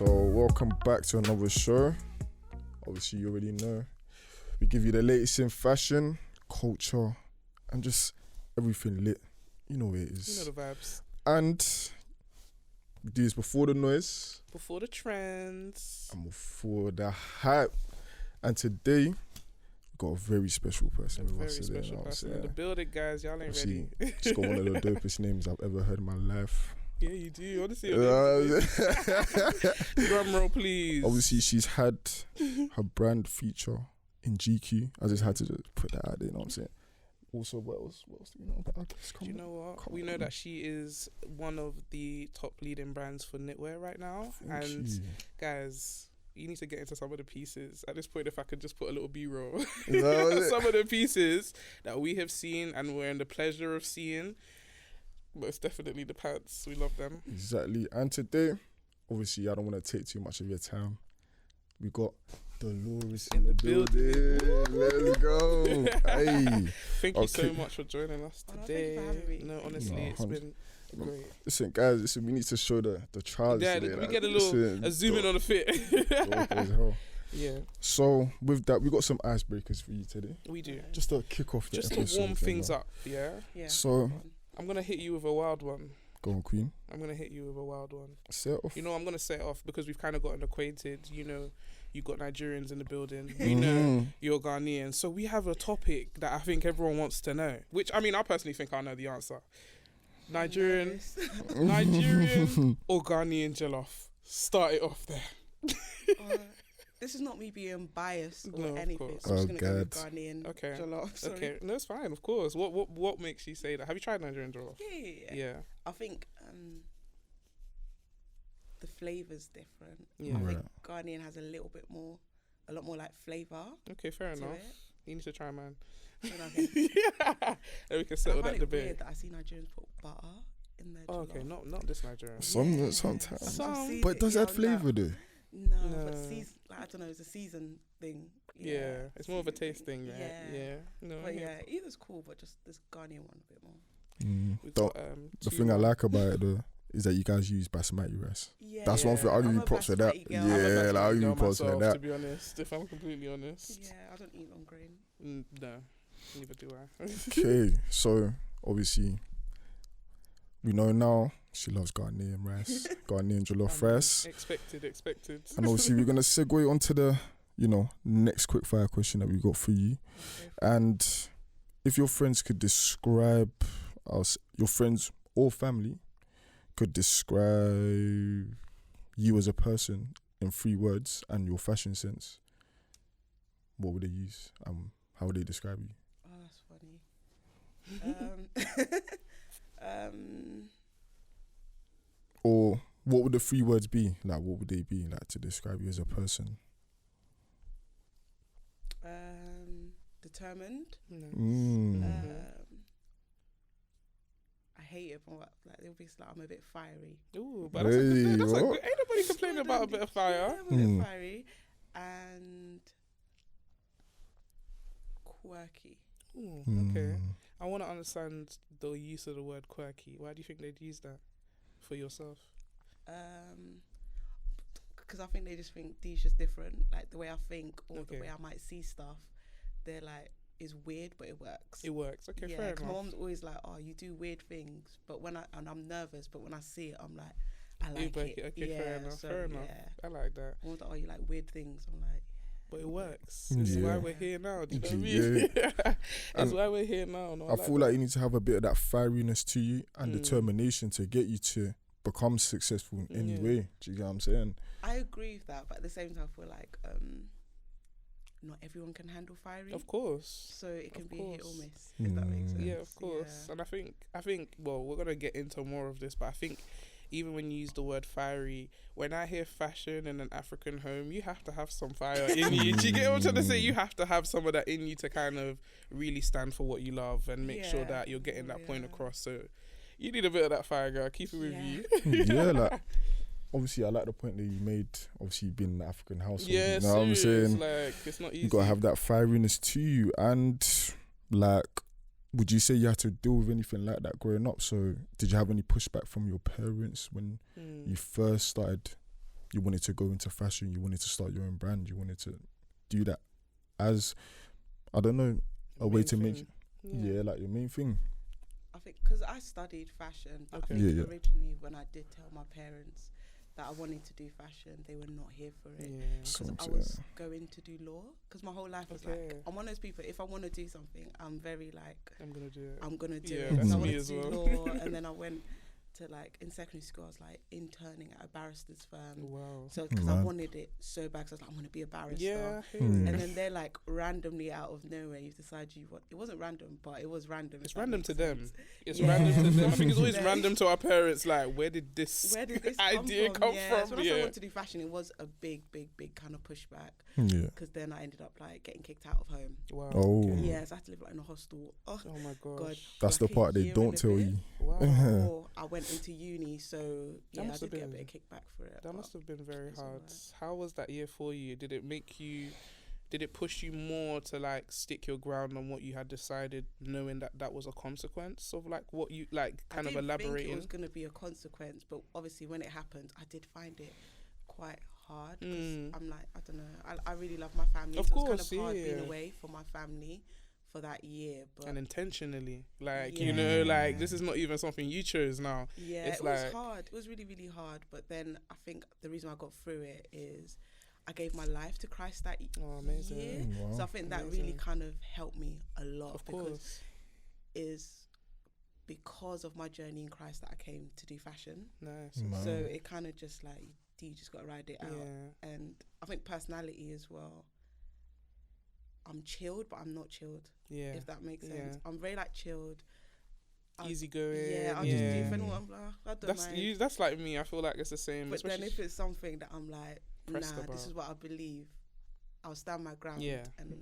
So welcome back to another show. Obviously you already know we give you the latest in fashion, culture, and just everything lit. You know what it is. You know the vibes. And we do this before the noise, before the trends, and before the hype. And today we got a very special person with us today. Very special person in the building, guys. Y'all ain't ready. She's got one of the dopest names I've ever heard in my life. Yeah, you do. Honestly, drum roll, please. Obviously, she's had her brand feature in GQ. I just had to just put that out there. You know what I'm saying? Also, what else do we know about her? Do you know what? We know that she is one of the top leading brands for knitwear right now. Guys, you need to get into some of the pieces. At this point, if I could just put a little B-roll. Some of the pieces that we have seen and we're in the pleasure of seeing. Most definitely the pants. We love them. Exactly. And today, obviously, I don't want to take too much of your time. We got Delores in the building. Let's go. Hey. Thank you so much for joining us today. Thank you for having me. No, honestly, it's been great. Listen, guys, we need to show the trousers. Yeah, today, we get a zoom in on the fit. Yeah. So with that, we got some icebreakers for you today. We do. Just to kick off the episode. Just to warm things up, yeah? So I'm going to hit you with a wild one. Go on, Queen. I'm going to hit you with a wild one. Set off. You know, I'm going to set it off because we've kind of gotten acquainted. You know, you got Nigerians in the building. We know you're Ghanaian. So we have a topic that I think everyone wants to know. Which, I mean, I personally think I know the answer. Nigerian or Ghanaian jollof? Start it off there. This is not me being biased or anything. So I'm just going to go with Ghanaian jollof. Sorry. Okay, no, it's fine, of course. What makes you say that? Have you tried Nigerian jollof? Yeah. I think the flavour's different. Yeah. I think Ghanaian has a lot more like flavour. Okay, fair enough. You need to try mine. Yeah. Then we can settle that debate. Weird that I see Nigerians put butter in their jollof. Okay, not this Nigerian. Sometimes. But does that flavour though? No, but I don't know, it's a season thing. Yeah, it's more of a taste thing, right? Yeah. No, but either's cool, but just this Ghanaian one a bit more. The thing I like about it though is that you guys use basmati rice. Yeah, that's one thing. I'll give you props for that. Yeah, I'll give you props for that. To be honest, if I'm completely honest. Yeah, I don't eat long grain. No, neither do I. Okay, so obviously we know now she loves Ghanaian rice, Ghanaian jollof rice. Expected. And obviously we're gonna segue onto the, next quick fire question that we got for you. And if your friends could describe us, your friends or family could describe you as a person in 3 words and your fashion sense, what would they use? How would they describe you? Oh, that's funny. Or what would the 3 words be? Like, what would they be like to describe you as a person? Determined. I hate it, but they'll be like, I'm a bit fiery. Ooh, but that's ain't nobody complaining about a bit of fire. I'm a bit fiery and quirky. Ooh, okay. I want to understand the use of the word quirky. Why do you think they'd use that for yourself? Because I think they just think Dee's just different. Like the way I think or the way I might see stuff, they're like, is weird, but it works. It works. Okay, fair enough. My mom's always like, oh, you do weird things, but I'm nervous, but when I see it, I'm like, I like it. Okay, fair enough. I like that. I was like, oh, you like weird things? I'm like, but it works. This is why we're here now. Do you know what I mean? That's why we're here now. No, I feel like you need to have a bit of that fieriness to you and determination to get you to become successful in any way. Do you get what I'm saying? I agree with that, but at the same time, I feel like not everyone can handle fiery. Of course. So it can be a hit or miss, if that makes sense. Yeah, of course. Yeah. And I think, well, we're going to get into more of this, but I think even when you use the word fiery, when I hear fashion in an African home, you have to have some fire in you. Do you get what I'm trying to say? You have to have some of that in you to kind of really stand for what you love and make sure that you're getting that point across. So you need a bit of that fire, girl. Keep it with you. Yeah, like, obviously I like the point that you made, obviously being in an African household. Yeah, you know what I'm saying? Like, it's not easy. You got to have that fieriness to you. And like, would you say you had to deal with anything like that growing up? So did you have any pushback from your parents when you first started you wanted to go into fashion, you wanted to start your own brand, you wanted to do that as, I don't know, a way to make, like your main thing? I think because I studied fashion, but I think originally when I did tell my parents that I wanted to do fashion, they were not here for it. Because I was going to do law. Because my whole life was like, I'm one of those people, if I want to do something, I'm very like, I'm going to do it. I'm going to do Yeah, it. that's So I me wanted as to do well. law, and then I went to like, in secondary school, I was like interning at a barrister's firm. Wow. So, because I wanted it so bad, because I was like, I'm going to be a barrister. Yeah. And then they're like, randomly out of nowhere, you decide you want, it wasn't random, but it was random. It's random to them. It's Yeah. random to them. I think it's always random to our parents. Like, where did this idea come from? So when I wanted to do fashion, it was a big kind of pushback. Yeah. Because then I ended up like getting kicked out of home. Wow. Oh. Yeah, so I had to live like in a hostel. Oh my God. That's the part they don't tell you. Wow. Before I went into uni, so yeah, I did get a bit of kickback for it. That must have been very hard. How was that year for you? Did it push you more to like stick your ground on what you had decided, knowing that that was a consequence of like what you like kind of elaborating? I didn't think it was going to be a consequence, but obviously when it happened, I did find it quite hard. Because I'm like, I don't know, I really love my family. Of course, it's kind of hard being away from my family for that year, but and intentionally, like you know, like this is not even something you chose now. Yeah, it's it like, was hard. It was really, really hard. But then I think the reason I got through it is I gave my life to Christ that amazing. year. Wow. So I think that really kind of helped me a lot. Of because course. is because of my journey in Christ that I came to do fashion. Nice. So it kind of just like you just got to ride it out. Yeah. And I think personality as well. I'm chilled, but I'm not chilled. Yeah. If that makes sense. I'm very like chilled. Easy going. Yeah, I'll just do if anyone, I'm like, I don't mind. That's like me. I feel like it's the same. But then if it's something that I'm like, this is what I believe, I'll stand my ground. And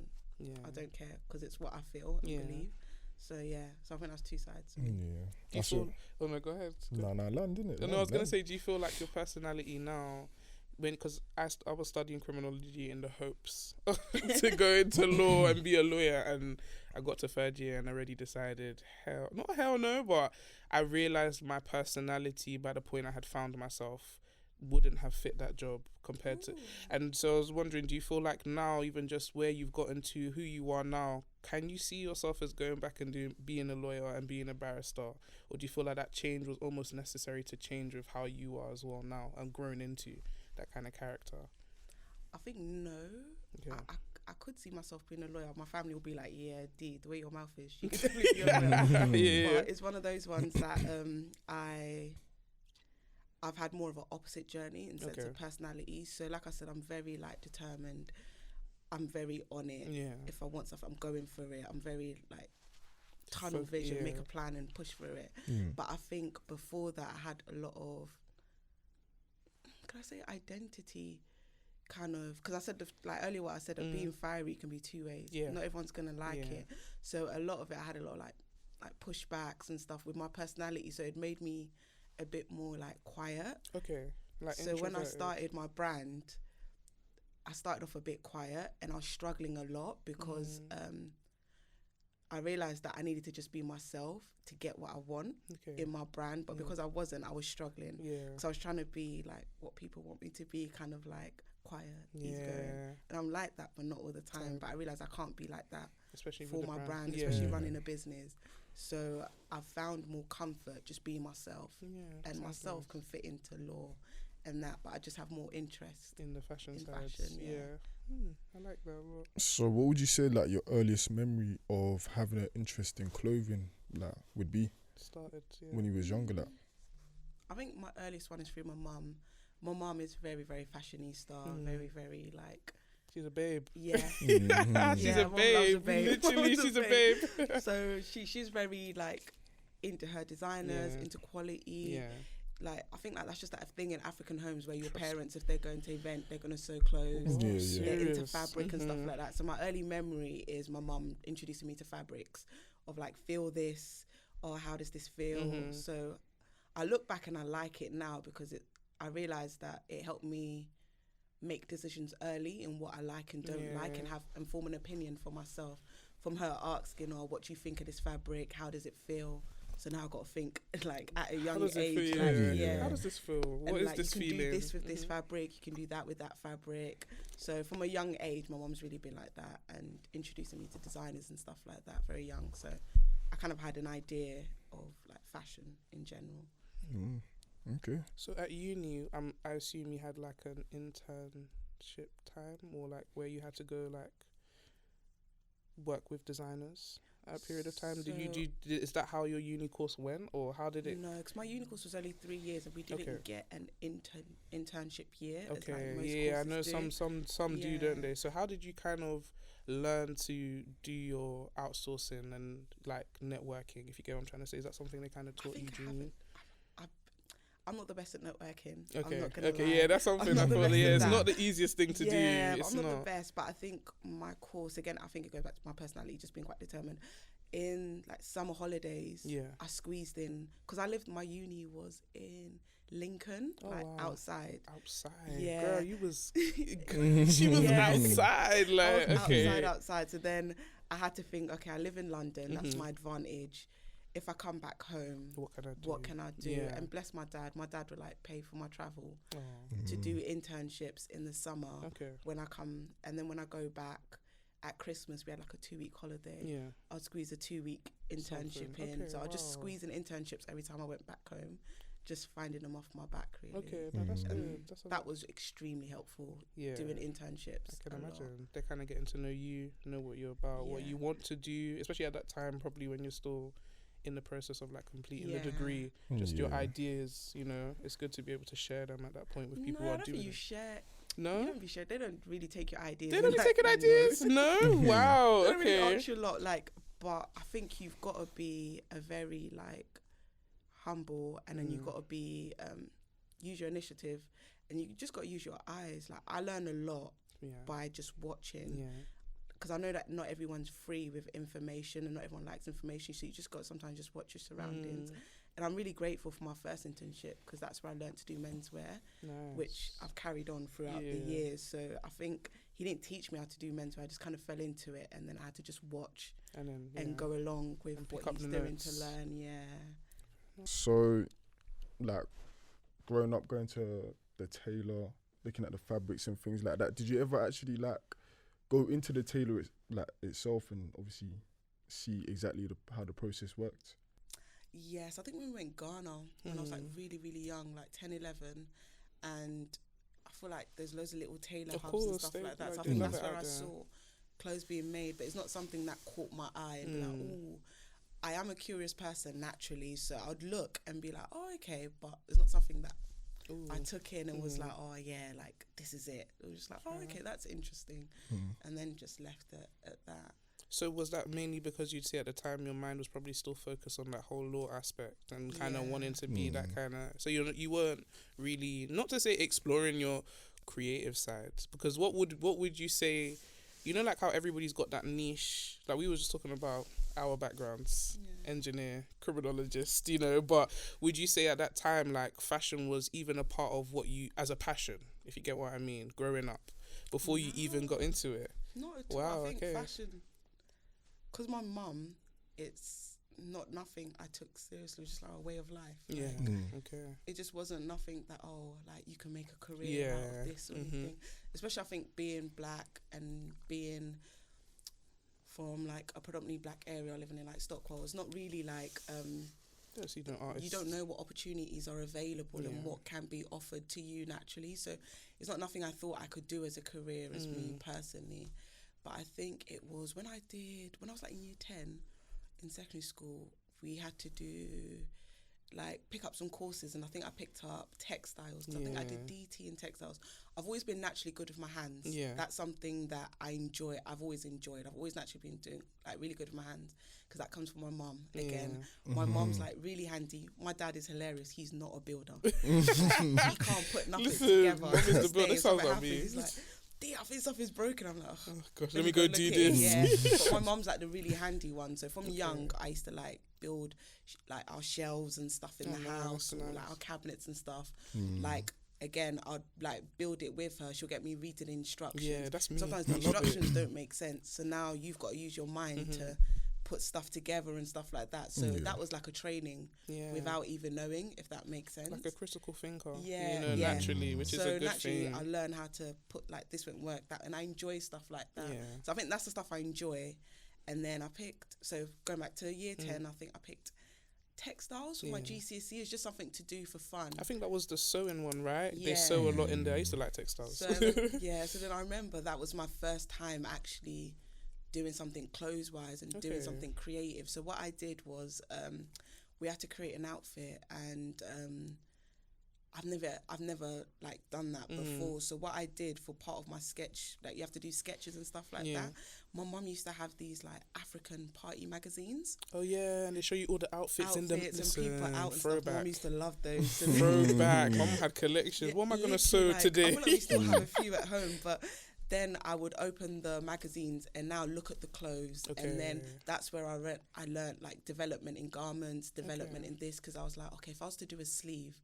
I don't care because it's what I feel and believe. So so I think that's two sides. Yeah. Oh no, go ahead. No, land, didn't it? No, I was gonna say, do you feel like your personality now? Because I was studying criminology in the hopes to go into law and be a lawyer, and I got to third year and I already decided not hell no, but I realized my personality by the point I had found myself wouldn't have fit that job compared to, and so I was wondering, do you feel like now, even just where you've gotten to who you are now, can you see yourself as going back and being a lawyer and being a barrister, or do you feel like that change was almost necessary to change with how you are as well now and growing into that kind of character? I think no. Okay. I could see myself being a lawyer. My family will be like, yeah, D, the way your mouth is, you can definitely be a lawyer. But it's one of those ones that I've had more of an opposite journey in sense of personality. So like I said, I'm very like determined. I'm very on it. Yeah. If I want stuff, I'm going for it. I'm very like tunnel vision, make a plan and push for it. But I think before that I had a lot of, can I say identity kind of, because I said like earlier what I said, of being fiery can be two ways. Not everyone's gonna like it. So a lot of it, I had a lot of like pushbacks and stuff with my personality, so it made me a bit more like quiet. Like so when I started my brand, I started off a bit quiet and I was struggling a lot because I realized that I needed to just be myself to get what I want in my brand, but because I wasn't, I was struggling. Because I was trying to be like what people want me to be, kind of like quiet, easygoing. And I'm like that, but not all the time. But I realized I can't be like that, especially for my brand, especially running a business. So I've found more comfort just being myself, and myself can fit into law and that, but I just have more interest in the fashion side. I like that a lot. So what would you say like your earliest memory of having an interest in clothing like would be? Started when you was younger. Like, I think my earliest one is through my mum. My mum is very, very fashionista, very, very like. She's a babe. Yeah. She's a babe. Literally, she's a babe. So she's very like into her designers, into quality. Like I think like that's just that thing in African homes where your parents, if they're going to event, they're gonna sew clothes. They're into fabric and stuff like that. So my early memory is my mum introducing me to fabrics, of like, feel this, or how does this feel. So I look back and I like it now because I realized that it helped me make decisions early in what I like and don't like, and form an opinion for myself from her asking, what do you think of this fabric, how does it feel, So now I've got to think like at a How young does it age. feel? Like, Yeah. How does this feel? What and is like, this you can feeling? do this with this fabric, you can do that with that fabric. So from a young age, my mom's really been like that and introducing me to designers and stuff like that very young. So I kind of had an idea of like fashion in general. Okay. So at uni, I assume you had like an internship time, or like where you had to go like work with designers at a period of time. Is that how your uni course went, or how did it? No, because my uni course was only 3 years, and we didn't get an internship year. Okay, like most yeah, I know do. some do, don't they? So how did you kind of learn to do your outsourcing and like networking? If you get what I'm trying to say, is that something they kind of taught you during uni? I'm not the best at networking. Okay, I'm not gonna lie. Yeah, that's something I thought. Yeah, it's not the easiest thing to do. It's I'm not the best, but I think my course, again, I think it goes back to my personality, just being quite determined. In like summer holidays, I squeezed in, because my uni was in Lincoln, outside. Yeah, girl, you was she was outside, like outside. So then I had to think, okay, I live in London. That's my advantage. If I come back home, what can I do? Yeah. And bless my dad. My dad would like pay for my travel to do internships in the summer when I come. And then when I go back at Christmas, we had like a 2-week holiday. Yeah. I'd squeeze a 2-week internship in. So I'd just squeeze in internships every time I went back home, just finding them off my back, really. Okay, that's good. That was extremely helpful, doing internships. I can imagine. They're kind of getting to know you, know what you're about, what you want to do, especially at that time, probably when you're still in the process of like completing the degree, just your ideas, you know, it's good to be able to share them at that point with people who are doing it. You don't be shared. They don't really take your ideas. They don't be taking ideas? No? Wow, they don't really ask you a lot, like, but I think you've got to be a very like humble, and then you've got to be use your initiative, and you just got to use your eyes. Like, I learn a lot by just watching. Because I know that not everyone's free with information and not everyone likes information, so you just got to sometimes just watch your surroundings. And I'm really grateful for my first internship, because that's where I learned to do menswear, which I've carried on throughout the years. So I think he didn't teach me how to do menswear. I just kind of fell into it, and then I had to just watch and go along with what he's doing to learn. So, like, growing up, going to the tailor, looking at the fabrics and things like that, did you ever actually like go into the tailor itself and obviously see exactly how the process worked? Yes, I think when we went Ghana, when I was like really, really young, like 10, 11, and I feel like there's loads of little tailor hubs and stuff like that. So I think that's where I saw clothes being made, but it's not something that caught my eye and be like, ooh, I am a curious person naturally, so I would look and be like, oh, okay, but it's not something that I took in and was like, oh yeah, like this is it. It was just like, oh, okay, that's interesting, and then just left it at that. So was that mainly because you'd say at the time your mind was probably still focused on that whole law aspect and kind of wanting to be that kind of... So you weren't really, not to say exploring your creative sides, because what would you say, you know, like how everybody's got that niche, like we were just talking about our backgrounds, engineer, criminologist, you know, but would you say at that time like fashion was even a part of what you, as a passion, if you get what I mean, growing up, before you even got into it? Not at all. I think fashion... Because my mum, it's not nothing I took seriously, just like a way of life. Yeah, like, it just wasn't nothing that, like you can make a career out of this or anything. Especially I think being black and being from like a predominantly black area, living in like Stockwell, it's not really like... you don't know what opportunities are available and what can be offered to you naturally. So it's not nothing I thought I could do as a career as me personally. But I think it was when I was like in year 10 in secondary school, we had to pick up some courses, and I think I picked up textiles. I think I did DT in textiles. I've always been naturally good with my hands. Yeah. That's something that I enjoy. I've always enjoyed. I've always naturally been doing like really good with my hands, because that comes from my mum. Again, my mum's like really handy. My dad is hilarious. He's not a builder. He can't put nothing together. That sounds like me. He's like, I think stuff is broken. I'm like, oh gosh, let me go do this. Yeah. But my mum's like the really handy one. So from young, I used to like build like our shelves and stuff in the house, or like our cabinets and stuff. Like, again, I'd like build it with her. She'll get me reading the instructions. Yeah, that's me. Sometimes the instructions don't make sense. So now you've got to use your mind to put stuff together and stuff like that. So that was like a training without even knowing, if that makes sense. Like a critical thinker, yeah, naturally, which is a good thing. I learned how to put like this won't work, that, and I enjoy stuff like that. So I think that's the stuff I enjoy. And then I picked, so going back to year 10, I think I picked textiles for my GCSE. Is just something to do for fun. I think that was the sewing one, right? They sew a lot in there. I used to like textiles. So so then I remember that was my first time actually doing something clothes wise and doing something creative. So what I did was we had to create an outfit, and I've never like done that before. So what I did for part of my sketch, like you have to do sketches and stuff like that. My mum used to have these like African party magazines. Oh yeah, and they show you all the outfits in them. And people out and stuff. Mum used to love those. Throwback. Mum had collections. What am I gonna sew today? I feel like we still have a few at home, but then I would open the magazines and now look at the clothes, and then that's where I learned like development in garments, development in this, because I was like, okay, if I was to do a sleeve,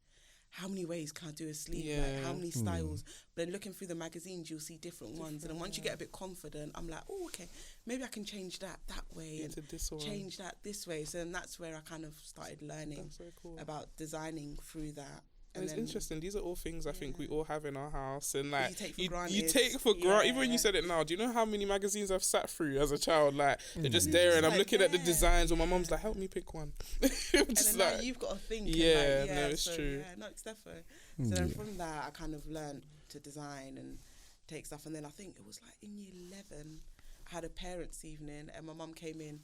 how many ways can I do a sleeve? Like, how many styles? But then looking through the magazines, you'll see different ones. And then once you get a bit confident, I'm like, oh, okay, maybe I can change that way and change that this way. So then that's where I kind of started learning about designing through that. And it's interesting. These are all things I think we all have in our house, and like you take for granted. Even when you said it now, do you know how many magazines I've sat through as a child? Like they're just there, and I'm looking at the designs, or my mum's like, "Help me pick one." And then now you've got to think. No, it's true. Yeah, no, it's definitely. So then from that, I kind of learned to design and take stuff, and then I think it was like in year 11, I had a parents' evening, and my mum came in,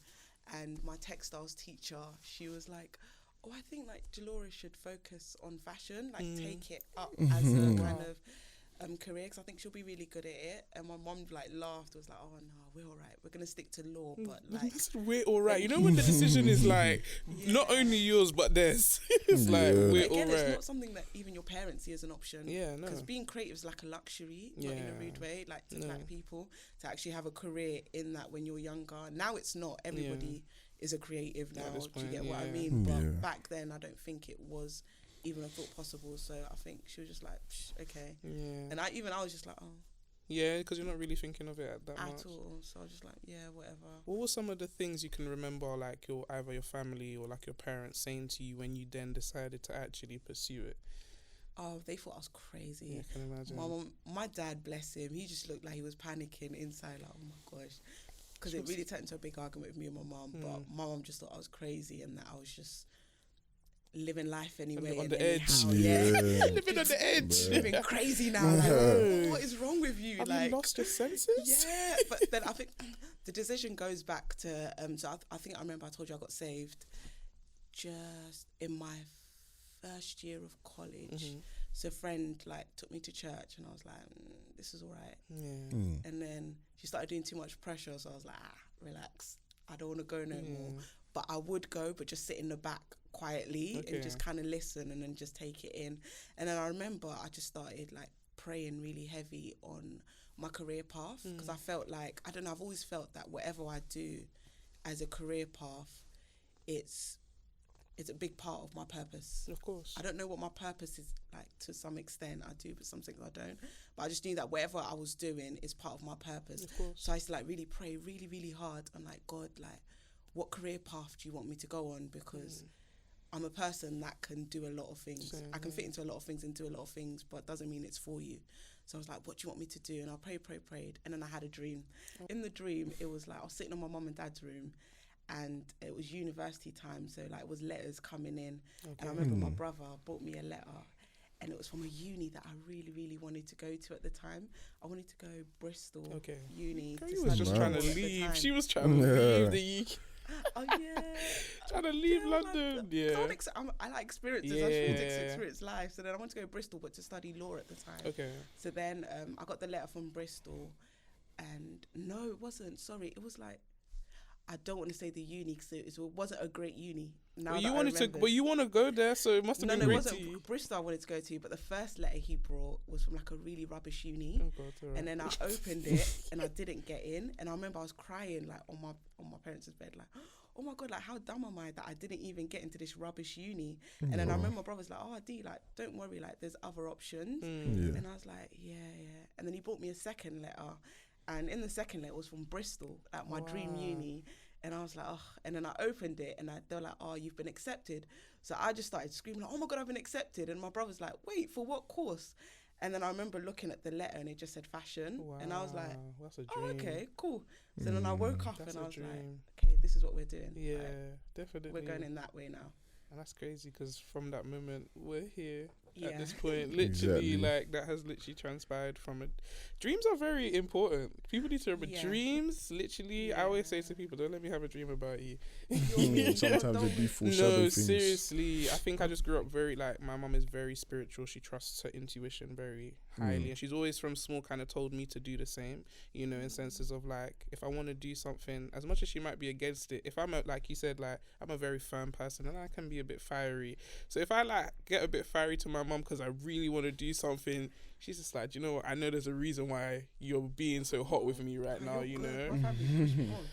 and my textiles teacher, she was like, oh, I think like Delores should focus on fashion, like take it up as a kind of career, because I think she'll be really good at it. And my mom like laughed, was like, oh no, we're all right, we're gonna stick to law, but like we're all right. You know when the decision is like not only yours but theirs. It's like we're all right. It's not something that even your parents see as an option. Yeah, no. Because being creative is like a luxury, not in a rude way, like to black people, to actually have a career in that when you're younger. Now it's not. Everybody is a creative now. Do you get what I mean? But back then, I don't think it was even a thought possible. So I think she was just like, okay. Yeah. And I was just like, oh. Yeah, because you're not really thinking of it that much. At all. So I was just like, yeah, whatever. What were some of the things you can remember, like either your family or like your parents saying to you when you then decided to actually pursue it? Oh, they thought I was crazy. Yeah, I can imagine. My dad, bless him, he just looked like he was panicking inside, like, oh my gosh. Because it really turned into a big argument with me and my mum. But my mum just thought I was crazy and that I was just living life anyway. On the edge. Living on the edge. Living crazy now. Like, oh, what is wrong with you? Have you lost your senses? Yeah. But then I think the decision goes back to, so I think I remember I told you I got saved just in my first year of college. So a friend like took me to church and I was like, this is all right. And then she started doing too much pressure, so I was like, relax, I don't want to go no more. But I would go, but just sit in the back quietly and just kind of listen and then just take it in. And then I remember I just started like praying really heavy on my career path, because I felt like, I don't know, I've always felt that whatever I do as a career path, it's a big part of my purpose. Of course. I don't know what my purpose is, like, to some extent I do, but some things I don't. But I just knew that whatever I was doing is part of my purpose. Of course. So I used to like really pray really, really hard. I'm like, God, like, what career path do you want me to go on? Because I'm a person that can do a lot of things. I can fit into a lot of things and do a lot of things, but it doesn't mean it's for you. So I was like, what do you want me to do? And I prayed. And then I had a dream. In the dream, it was like I was sitting in my mum and dad's room, and it was university time, so like it was letters coming in. And I remember my brother bought me a letter, and it was from a uni that I really, really wanted to go to at the time. I wanted to go Bristol uni. She was just trying to leave. She was trying to leave the Oh yeah, trying to leave London. I like experiences. I just want to experience life. So then I wanted to go Bristol, but to study law at the time. So then I got the letter from Bristol, and no, it wasn't. Sorry, it was like, I don't want to say the uni because it wasn't a great uni. Now you wanted to, but you want to go there, so it must have been great. No, it wasn't Bristol I wanted to go to, but the first letter he brought was from like a really rubbish uni. And then I opened it and I didn't get in. And I remember I was crying like on my parents' bed, like, oh my God, like how dumb am I that I didn't even get into this rubbish uni? And then I remember my brother's like, oh D, like don't worry, like there's other options. And I was like, yeah. And then he bought me a second letter. And in the second letter was from Bristol, at my dream uni. And I was like, oh, and then I opened it and they were like, oh, you've been accepted. So I just started screaming, like, oh my God, I've been accepted. And my brother's like, wait, for what course? And then I remember looking at the letter and it just said fashion. Wow, and I was like, that's a dream. oh, okay, cool. So then I woke up and I was dream. like, okay, this is what we're doing. Yeah, like, definitely. We're going in that way now. And that's crazy because from that moment, we're here at this point. Literally, like, that has literally transpired from it. Dreams are very important. People need to remember dreams. Literally, I always say to people, don't let me have a dream about you. Sometimes they do foreshadow things. No, seriously. I think I just grew up very, like, my mum is very spiritual. She trusts her intuition very highly. And she's always from small kind of told me to do the same, you know, in senses of, like, if I want to do something, as much as she might be against it, if I'm, like you said, like, I'm a very firm person and I can be a bit fiery. So if I, like, get a bit fiery to my mum because I really want to do something, she's just like, you know what, I know there's a reason why you're being so hot with me right now, you know.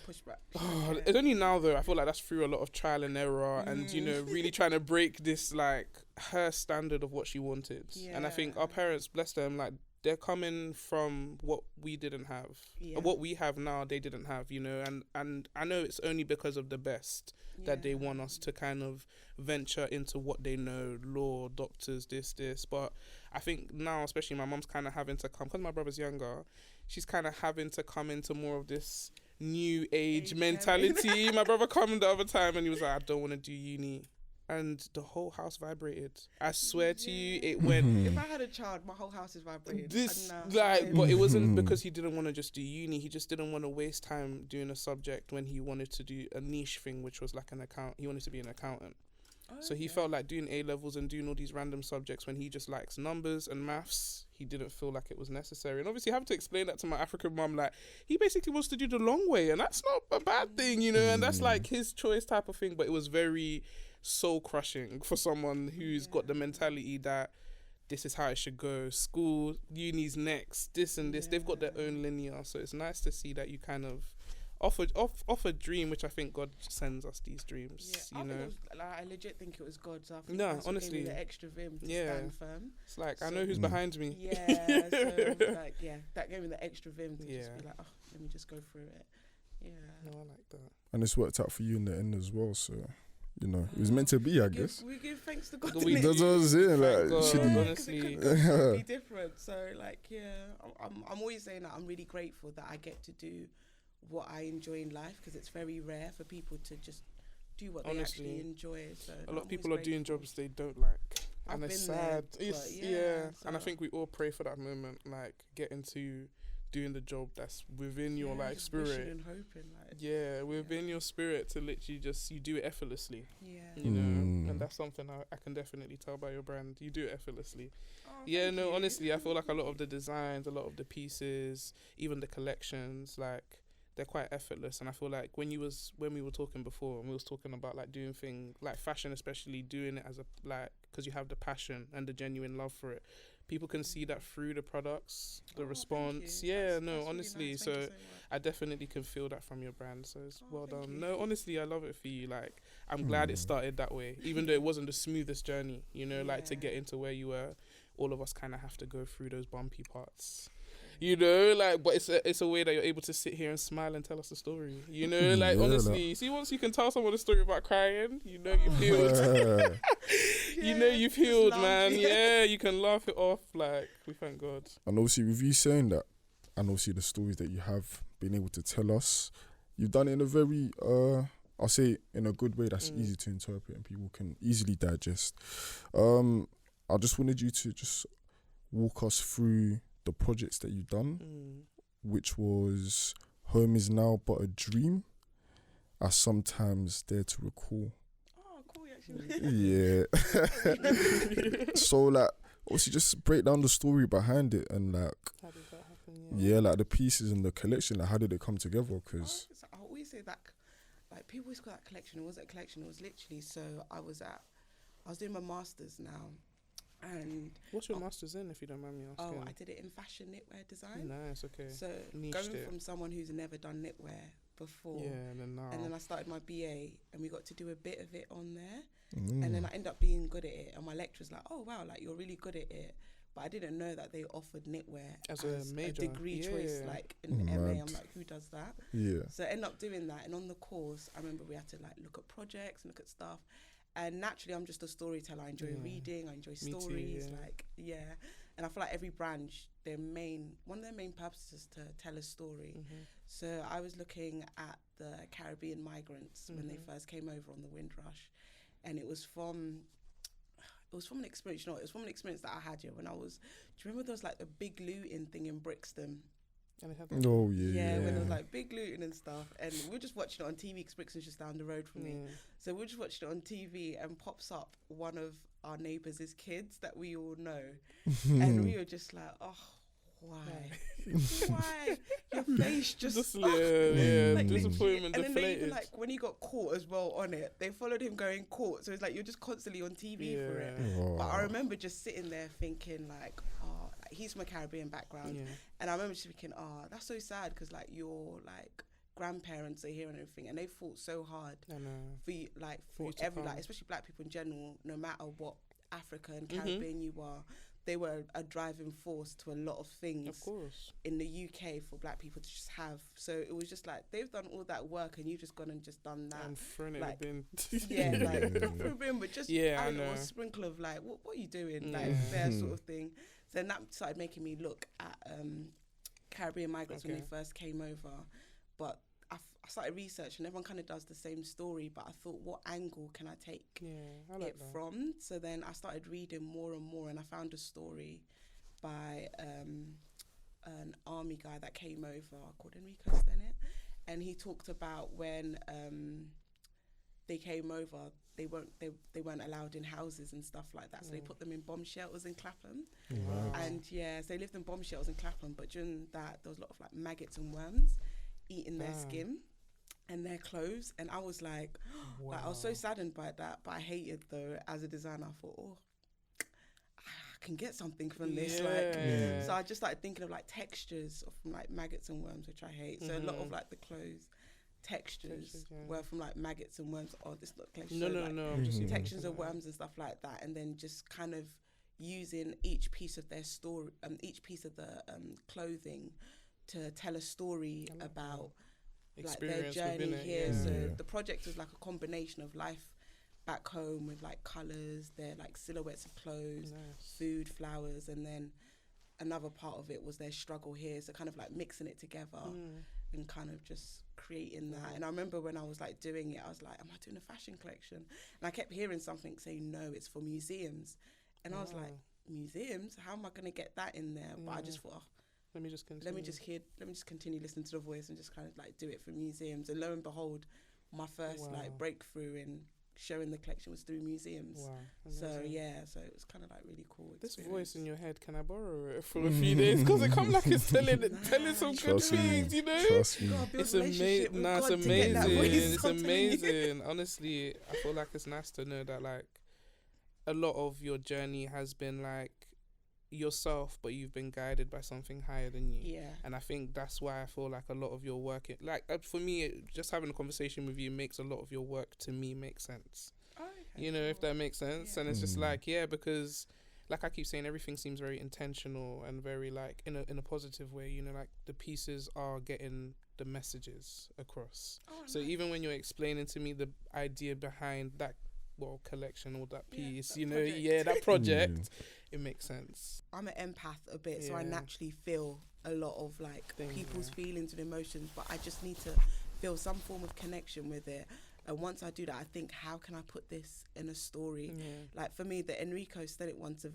Push back. It's only now though, I feel like that's through a lot of trial and error and, you know, really trying to break this, like, her standard of what she wanted. And I think our parents, bless them, like, they're coming from what we didn't have. What we have now, they didn't have, you know, and I know it's only because of the best that they want us to kind of venture into what they know, law, doctors, this. But I think now, especially my mom's kind of having to come, because my brother's younger, she's kind of having to come into more of this new age mentality. My brother came the other time and he was like, I don't want to do uni. And the whole house vibrated. I swear to you, it went. If I had a child, my whole house is vibrating. But it wasn't because he didn't want to just do uni. He just didn't want to waste time doing a subject when he wanted to do a niche thing, which was like an account. He wanted to be an accountant. So he felt like doing A-levels and doing all these random subjects when he just likes numbers and maths, he didn't feel like it was necessary. And obviously having to explain that to my African mum, like, he basically wants to do the long way, and that's not a bad thing, you know, and that's like his choice type of thing. But it was very soul crushing for someone who's got the mentality that this is how it should go. School, uni's next, this and this. They've got their own linear. So it's nice to see that you kind of off a dream, which I think God sends us these dreams. You know, I legit think it was God. So I think no, honestly, the extra vim to stand firm. It's like, I know who's behind me. So like, that gave me the extra vim to just be like, oh, let me just go through it. No, I like that. And it's worked out for you in the end as well. So, you know, it was meant to be, I guess. We give thanks to God. That's what I was saying. Like, honestly, it could be different. So, like, I'm always saying that I'm really grateful that I get to do what I enjoy in life, because it's very rare for people to just do what they actually enjoy. So a lot of people are doing jobs they don't like, and it's sad. And I think we all pray for that moment, like getting to doing the job that's within your like spirit and hoping, within your spirit, to literally just, you do it effortlessly, you know. And that's something I can definitely tell by your brand. You do it effortlessly. Honestly, I feel like a lot of the designs, a lot of the pieces, even the collections, like, they're quite effortless. And I feel like when we were talking before, and we was talking about like doing things like fashion, especially doing it as a, like, because you have the passion and the genuine love for it, people can see that through the products, the response. That's honestly, really nice. So I definitely can feel that from your brand. So it's well done. You. No, honestly, I love it for you. Like, I'm glad it started that way, even though it wasn't the smoothest journey, you know, like to get into where you were. All of us kind of have to go through those bumpy parts. You know, like, but it's a way that you're able to sit here and smile and tell us the story. You know, like, honestly, see, once you can tell someone a story about crying, you know you've healed. You know you've healed, man. Yeah, you can laugh it off. Like, we thank God. And obviously, with you saying that, and obviously the stories that you have been able to tell us, you've done it in a very, I'll say, in a good way that's easy to interpret and people can easily digest. I just wanted you to just walk us through the projects that you've done, which was Home Is Now But a Dream, I Sometimes Dare to Recall. Oh, cool, actually. Yeah. So, like, obviously just break down the story behind it, and like, how did that happen? Like the pieces in the collection, like, how did it come together? Because I always say that, like, people always call that collection. It wasn't a collection, it was literally, so I was doing my master's now. And what's your master's in, if you don't mind me asking? I did it in fashion knitwear design. Nice, okay. So going from someone who's never done knitwear before, and then I started my BA, and we got to do a bit of it on there, and then I ended up being good at it. And my lecturer's like, "Oh wow, like, you're really good at it." but I didn't know that they offered knitwear as a major degree choice, like in MA. I'm like, who does that? Yeah. So I ended up doing that, and on the course, I remember we had to like look at projects and look at stuff. And naturally, I'm just a storyteller. I enjoy reading. I enjoy stories. Too, And I feel like every branch, one of their main purposes is to tell a story. So I was looking at the Caribbean migrants when they first came over on the Windrush, and it was from an experience. You know, it was from an experience that I had when I was. Do you remember there was like the big looting thing in Brixton? Oh yeah. When there was like big looting and stuff, and we were just watching it on TV because Brixton's just down the road from me. So we were just watching it on TV, and pops up one of our neighbours' kids that we all know, and we were just like, oh, why? Why? Your face just like, disappointment, and then they even deflated. like when he got caught as well on it, they followed him going caught. So it's like you're just constantly on TV for it. But I remember just sitting there thinking like, oh, like, he's from a Caribbean background, and I remember just thinking, oh, that's so sad because like your like grandparents are here and everything, and they fought so hard for you, like for every like especially black people in general, no matter what Africa and Caribbean you are. They were a driving force to a lot of things, of course, in the UK for black people to just have. So it was just like they've done all that work, and you've just gone and just done that. And thrown it like, in. Not for a bin, but just a little sprinkle of like, what are you doing, like their sort of thing. So then that started making me look at Caribbean migrants when they first came over, but I started researching. Everyone kind of does the same story, but I thought, what angle can I take it from? So then I started reading more and more, and I found a story by an army guy that came over called Enrico Stennett, and he talked about when they came over, they weren't allowed in houses and stuff like that, so they put them in bomb shelters in Clapham. And so they lived in bomb shelters in Clapham, but during that there was a lot of like maggots and worms eating their skin and their clothes, and I was like, like, I was so saddened by that, but I hated though as a designer. I thought, oh, I can get something from this, so I just started thinking of like textures from like maggots and worms, which I hate. So a lot of like the clothes textures were from like maggots and worms. Oh, this not collection. No. I'm just textures of worms and stuff like that, and then just kind of using each piece of their story, each piece of the clothing to tell a story about like their journey here. So the project was like a combination of life back home with like colours, their like silhouettes of clothes, food, flowers, and then another part of it was their struggle here. So kind of like mixing it together and kind of just creating that. And I remember when I was like doing it, I was like, am I doing a fashion collection? And I kept hearing something saying, no, it's for museums. And I was like, museums? How am I going to get that in there? But I just thought, oh, let me just continue listening to the voice and just kind of like do it for museums. And lo and behold, my first like breakthrough in showing the collection was through museums. So so it was kind of like really cool experience. This voice in your head, can I borrow it for a few days? Because it comes like it's telling some good things, you know. Trust me. It's amazing. It's amazing. It's amazing. Honestly, I feel like it's nice to know that like a lot of your journey has been like yourself, but you've been guided by something higher than you. And I think that's why I feel like a lot of your work, for me, just having a conversation with you makes a lot of your work to me make sense. You know, if that makes sense. And it's just like, because like I keep saying, everything seems very intentional and very like in a positive way, you know, like the pieces are getting the messages across. So even when you're explaining to me the idea behind that collection or that piece, you know, that project, it makes sense. I'm an empath a bit, so I naturally feel a lot of like people's feelings and emotions, but I just need to feel some form of connection with it. And once I do that, I think, how can I put this in a story? Like for me, the Enrico Stennett one's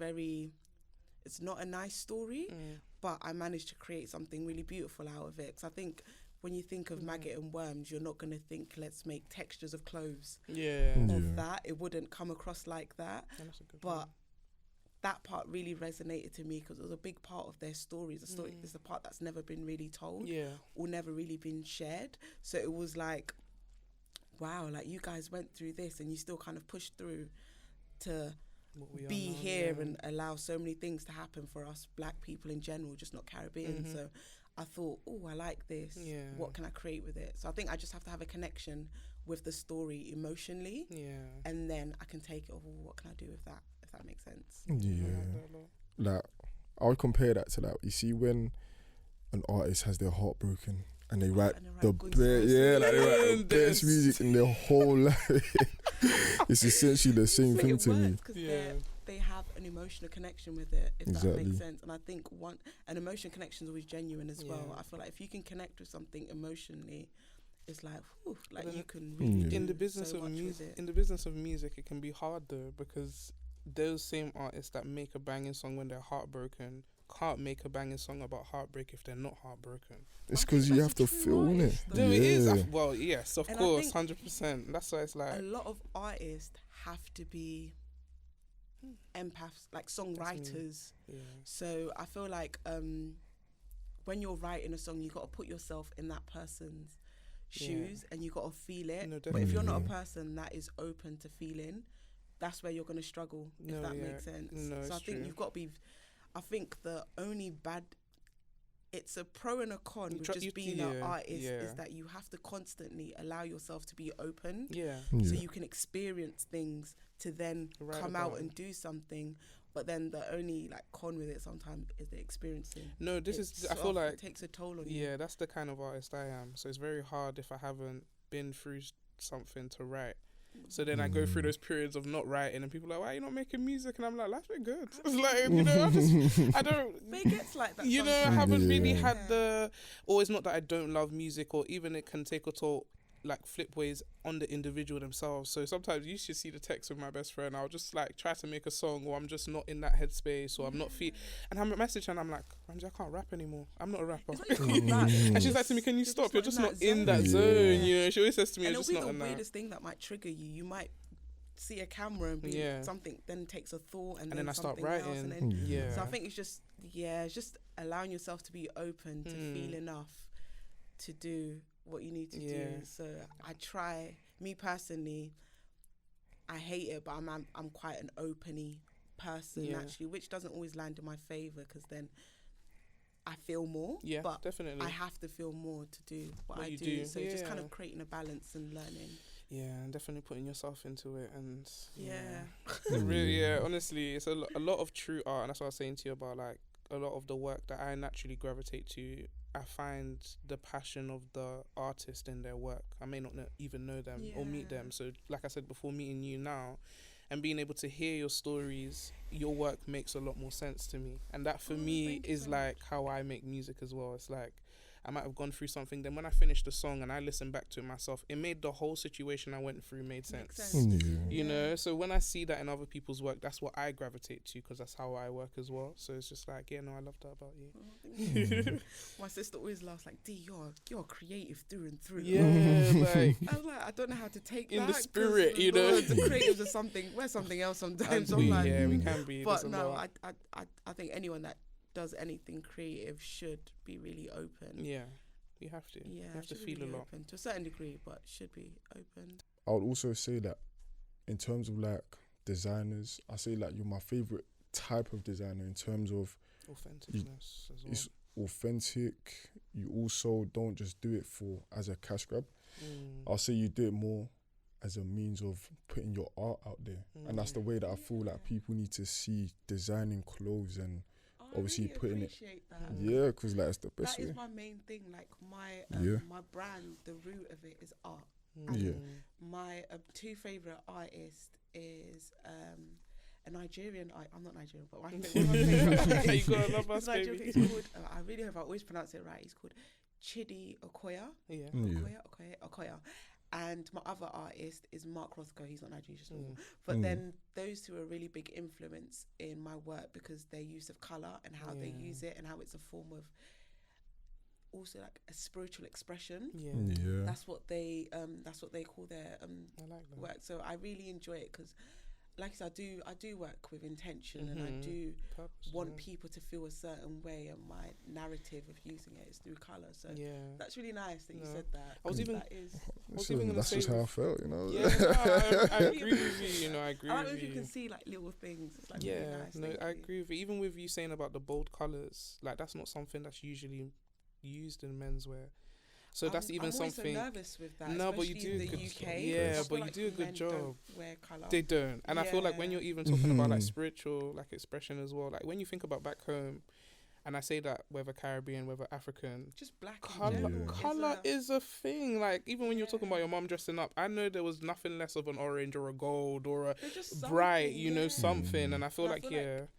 it's not a nice story, but I managed to create something really beautiful out of it. Because I think when you think of maggot and worms, you're not going to think, let's make textures of clothes of that. It wouldn't come across like that. But that part really resonated to me because it was a big part of their stories. It's a part that's never been really told or never really been shared. So it was like, wow, like you guys went through this and you still kind of pushed through to be here and allow so many things to happen for us black people in general, just not Caribbean. So I thought, oh, I like this. What can I create with it? So I think I just have to have a connection with the story emotionally. And then I can take it, what can I do with that, if that makes sense? Like, I would compare that to that. You see, when an artist has their heart broken and they write the best, they write the best music in their whole life. It's essentially the same thing to me. They have an emotional connection with it, if that makes sense. And I think an emotional connection is always genuine as well. I feel like if you can connect with something emotionally, it's like, whew, like you can really in the business of music. In the business of music, it can be hard though, because those same artists that make a banging song when they're heartbroken can't make a banging song about heartbreak if they're not heartbroken. It's because you have to feel it. No, it is. Well, yes, of course, 100%. That's why it's like a lot of artists have to be empaths, like songwriters. So I feel like when you're writing a song, you got to put yourself in that person's shoes and you got to feel it. No, but if you're not a person that is open to feeling, that's where you're going to struggle, if that makes sense. So I think you've got to be, I think the only bad, it's a pro and a con with just being an artist is that you have to constantly allow yourself to be open so you can experience things to then come out and do something. But then the only like con with it sometimes is the experiencing. No, this is, I feel like it takes a toll on you. Yeah, that's the kind of artist I am. So it's very hard if I haven't been through something to write. So then I go through those periods of not writing, and people are like, why are you not making music? And I'm like, life's been good. It's like, you know, I don't. But it gets like that. You know, I haven't really had or it's not that I don't love music, or even it can take a toll, like flip ways on the individual themselves. So sometimes you should see the text with my best friend. I'll just like try to make a song, or I'm just not in that headspace, or I'm not and I'm message and I'm like, Ramsey, I can't rap anymore. I'm not a rapper. And she's like to me, can you stop? You're just not in that zone. You know, she always says to me, I'm just not in that. It'll be the weirdest thing that might trigger you. You might see a camera and be something, then takes a thought, and then I start writing. Else, and then, so I think it's just allowing yourself to be open to feel enough to do what you need to do. So I try, me personally, I hate it, but I'm quite an openy person actually, which doesn't always land in my favour, because then I feel more. But definitely I have to feel more to do what I do. So just kind of creating a balance and learning. Yeah, and definitely putting yourself into it, and really, honestly, it's a lot of true art, and that's what I was saying to you about like a lot of the work that I naturally gravitate to. I find the passion of the artist in their work. I may not even know them or meet them. So like I said before, meeting you now and being able to hear your stories, your work makes a lot more sense to me. And that for me is like how I make music as well. It's like I might have gone through something, then when I finished the song and I listened back to it myself, it made the whole situation I went through made sense. You know, so when I see that in other people's work, that's what I gravitate to, because that's how I work as well. So it's just like, I love that about you. My sister always laughs like, D, you're creative through and through. Yeah, like I was like, I don't know how to take in that. The spirit, you know. The creatives are something, we're something else sometimes. We can be. But no, I think anyone that does anything creative should be really open. Yeah, you have to. Yeah, you have to feel a lot. Open, to a certain degree, but should be open. I would also say that in terms of like designers, I say like you're my favorite type of designer in terms of authenticness as well. It's authentic. You also don't just do it as a cash grab. I'll say you do it more as a means of putting your art out there, and that's the way that I feel like people need to see designing clothes and obviously really putting it. That. Because like it's the best way. That is my main thing. Like my my brand, the root of it is art. My two favorite artists is a Nigerian. I'm not Nigerian, but one of my favorite. You gotta love us, baby. He's called. I really hope I always pronounce it right. He's called Chidi Okoya. Okoya. And my other artist is Mark Rothko. He's not Nigerian, just normal. But then those two are really big influence in my work, because their use of colour and how they use it, and how it's a form of also like a spiritual expression. That's what they call their work. So I really enjoy it, because like I said, I do work with intention, and I do want people to feel a certain way, and my narrative of using it is through colour. So that's really nice that you said that. That's just how I felt, you know. I agree with you. You know, I agree with you. I don't know if you can see like little things. It's like really nice. No, I agree with you. Even with you saying about the bold colours, like that's not something that's usually used in menswear. So that's even I'm something. I'm so nervous with that. No, but you do in a the good UK. Yeah, I but feel you like do a good men job. don't wear colour. They don't, and I feel like when you're even talking about like Mhm. spiritual like expression as well, like when you think about back home, and I say that whether Caribbean, whether African, Just black color is a thing. Like even when you're talking about your mom dressing up, I know there was nothing less of an orange or a gold or a bright, you know, something. And I feel like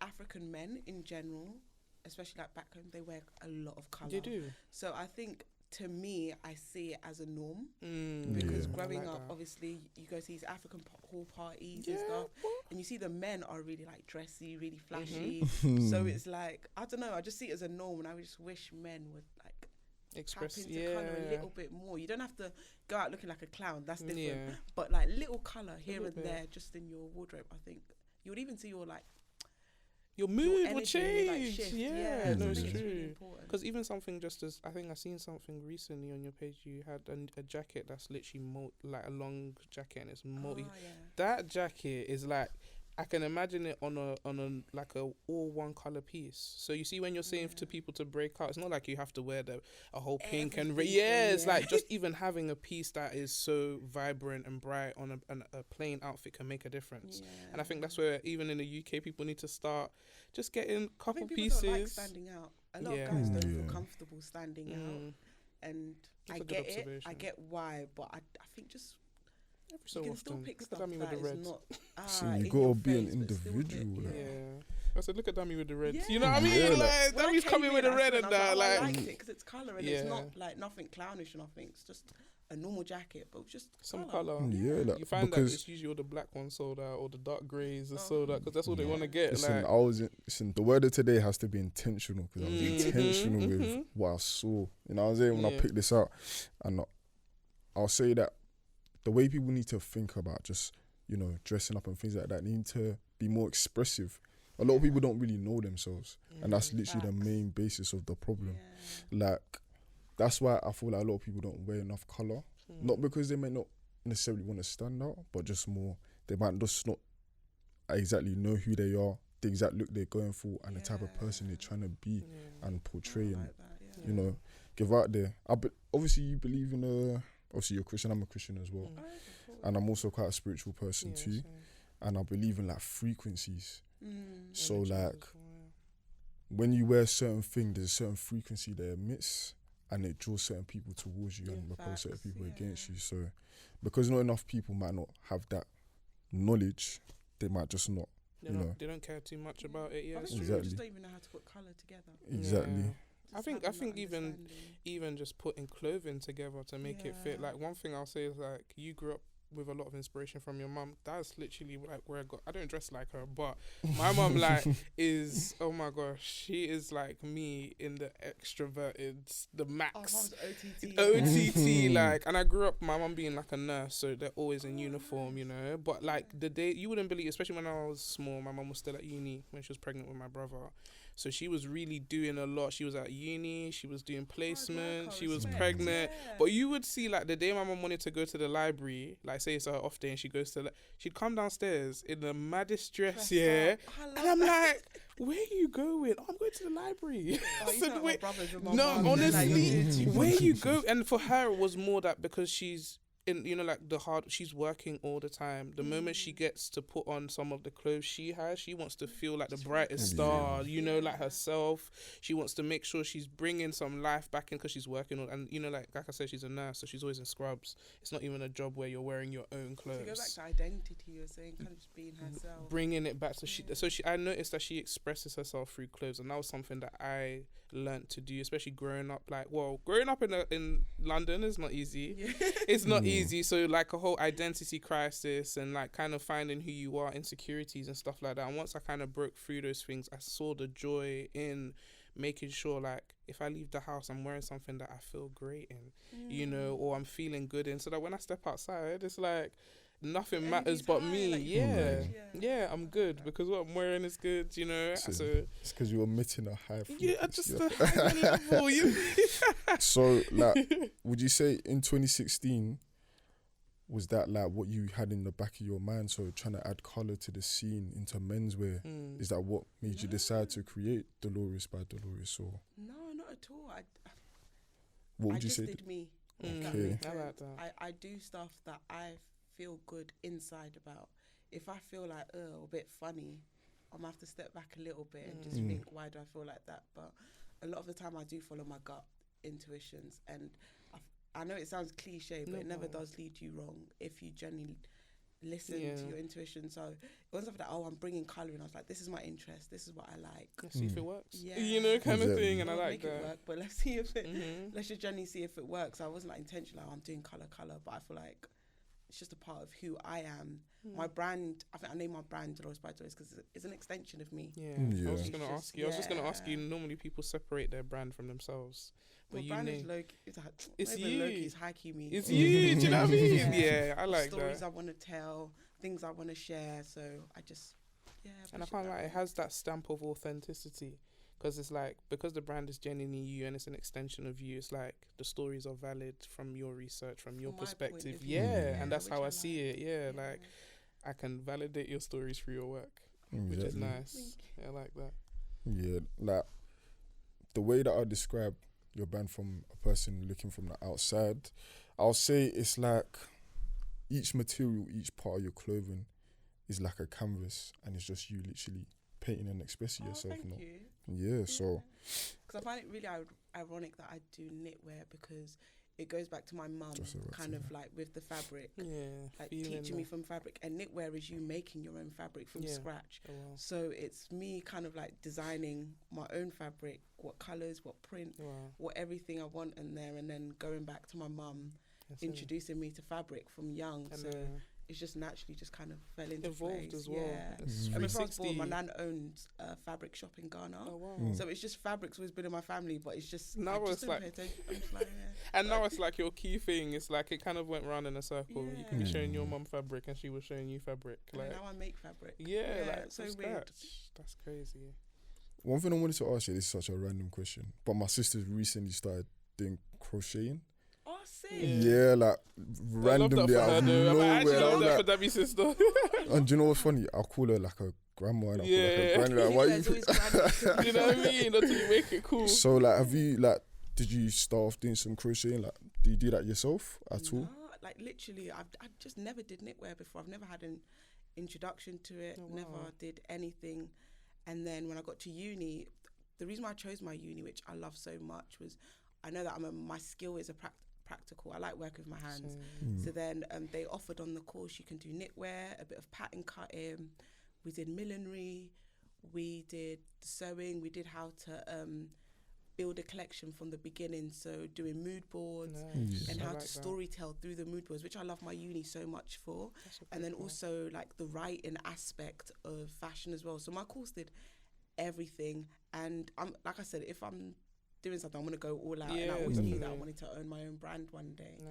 African men in general, especially like back home, they wear a lot of colour. They do. So I think, to me, I see it as a norm because growing up, obviously, you go to these African hall parties and stuff, and you see the men are really like dressy, really flashy. So it's like, I don't know, I just see it as a norm, and I just wish men would like express tap into colour a little bit more. You don't have to go out looking like a clown, that's different. Yeah. But like little colour here and there, just in your wardrobe, I think you would even see your mood will change. Shift. No, it's true. Really, because even something just as I think I seen something recently on your page. You had a jacket that's literally like a long jacket, and it's multi. That jacket is like I can imagine it on a like a all one color piece. So you see when you're saying to people to break out, it's not like you have to wear a whole pink and it's like just even having a piece that is so vibrant and bright on a plain outfit can make a difference. And I think that's where even in the UK people need to start just getting a couple pieces. Don't like standing out. A lot of guys don't feel comfortable standing out, and that's I get it. I get why, but I think just. Every so you can often. still pick stuff Dummy with the reds. So you gotta be an individual. I said, look at Dummy with the reds. You know what I mean? Like Dummy's coming with the red and that. I liked it because it's colour and it's not like nothing clownish or nothing. It's just a normal jacket, but just some colour. Like, you find that it's usually all the black ones sold out or the dark greys are sold out because that's all they want to get. Listen, the word of today has to be intentional because I was intentional with what I saw. You know what I'm saying? When I picked this out, and I'll say that the way people need to think about just, you know, dressing up and things like that, they need to be more expressive. A lot of people don't really know themselves, and that's literally the main basis of the problem. Like, that's why I feel like a lot of people don't wear enough colour. Not because they may not necessarily want to stand out, but just more, they might just not exactly know who they are, the exact look they're going for, and the type of person they're trying to be and portray and, you know, give out there. Obviously, you believe in obviously you're Christian, I'm a Christian as well. And I'm also quite a spiritual person too. And I believe in like frequencies. So like when you wear a certain thing, there's a certain frequency that emits and it draws certain people towards you and repels certain people against you. So because not enough people might not have that knowledge, they might just not, they don't care too much about it. Yeah, exactly. They just don't even know how to put colour together. Exactly. I think even just putting clothing together to make it fit. Like one thing I'll say is like you grew up with a lot of inspiration from your mum. That's literally like where I don't dress like her, but my mum like is, oh my gosh, she is like me in the extroverted, the max. OTT like, and I grew up my mum being like a nurse, so they're always in uniform, you know. But like the day, you wouldn't believe, especially when I was small, my mum was still at uni when she was pregnant with my brother. So she was really doing a lot. She was at uni, she was doing placement, she was pregnant. But you would see like the day my mum wanted to go to the library, like say it's her off day and she goes to, she'd come downstairs in the maddest dress, and I'm like, where are you going? Oh, I'm going to the library. I said, wait, no, honestly, where you go? And for her it was more that because she's, you know, like she's working all the time. The moment she gets to put on some of the clothes she has, she wants to feel like the brightest star, you know, like herself. She wants to make sure she's bringing some life back in because she's working and, you know, like I said, she's a nurse, so she's always in scrubs. It's not even a job where you're wearing your own clothes. To go back to identity, you're saying, kind of just being herself. Bringing it back. So I noticed that she expresses herself through clothes, and that was something that I learned to do, especially growing up in London is not easy. It's not easy. So like a whole identity crisis and like kind of finding who you are, insecurities and stuff like that. And once I kind of broke through those things, I saw the joy in making sure like if I leave the house, I'm wearing something that I feel great in, you know, or I'm feeling good in, so that when I step outside, it's like nothing matters but me. Like, I'm good because what I'm wearing is good, you know. So it's because you're emitting a high frequency. Just a high level. So like, would you say in 2016 was that like what you had in the back of your mind? So trying to add colour to the scene into menswear, is that what made you decide to create Delores by Delores? Or no, not at all. What would you say? Did me. Okay. I like that. I do stuff that I feel good inside about. If I feel like a bit funny, I'm gonna have to step back a little bit and just think, why do I feel like that? But a lot of the time I do follow my gut intuitions, and I know it sounds cliche, but it never does lead you wrong if you genuinely listen to your intuition. So it wasn't that, I'm bringing colour in. I was like, this is my interest, this is what I like. Let's see if it works. Kind of thing. And I like that. It work, but let's see if it let's just genuinely see if it works. I wasn't like intentional, I'm doing colour, but I feel like it's just a part of who I am. My brand, I think I named my brand DeloresbyDelores because it's an extension of me. I was just going to ask you. I was just going to ask you, normally people separate their brand from themselves. But my brand is low-key. It's you. Low-key, it's high-key me. It's you, do you know what I mean? Yeah, I like stories that. I want to tell, things I want to share. So I just, and I find like it has that stamp of authenticity. Because it's like, because the brand is genuinely you and it's an extension of you, it's like the stories are valid from your research, from your perspective. And that's how I see it. Like I can validate your stories through your work, which is nice. I like that. Yeah, like the way that I describe your brand from a person looking from the outside, I'll say it's like each material, each part of your clothing is like a canvas, and it's just you literally painting and expressing yourself. Thank you. Yeah, so because I find it really ironic that I do knitwear, because it goes back to my mum kind of like with the fabric, like teaching me from fabric, and knitwear is you making your own fabric from scratch. So it's me kind of like designing my own fabric, what colours, what print, what everything I want in there, and then going back to my mum, introducing me to fabric from young. And so it's just naturally just kind of fell into evolved place. as well. I mean, I was born, my nan owned a fabric shop in Ghana. So it's just fabric's always been in my family, but it's just now it's like, and now it's like your key thing. It's like it kind of went round in a circle. You could be showing your mum fabric, and she was showing you fabric. Like now I make fabric. Like so weird. That's crazy. One thing I wanted to ask you, this is such a random question, but my sister's recently started doing crocheting. Yeah, like randomly out of nowhere. I love that for Debbie's sister. And do you know what's funny? I'll call her like a grandma, and I'll call her like a granny. Like, why you know what I mean? Until you make it cool. So like, did you start off doing some crocheting? Like, do you do that yourself at all? Like literally, I just never did knitwear before. I've never had an introduction to it. Never did anything. And then when I got to uni, the reason why I chose my uni, which I love so much, was I know that my skill is a practical. I like working with my hands. So then they offered on the course you can do knitwear, a bit of pattern cutting. We did millinery, we did sewing, we did how to build a collection from the beginning, so doing mood boards and how to storytell through the mood boards, which I love my uni so much for. And then also like the writing aspect of fashion as well. So my course did everything, and I'm like I said, if I'm doing something, I'm gonna go all out. And I always knew that I wanted to own my own brand one day.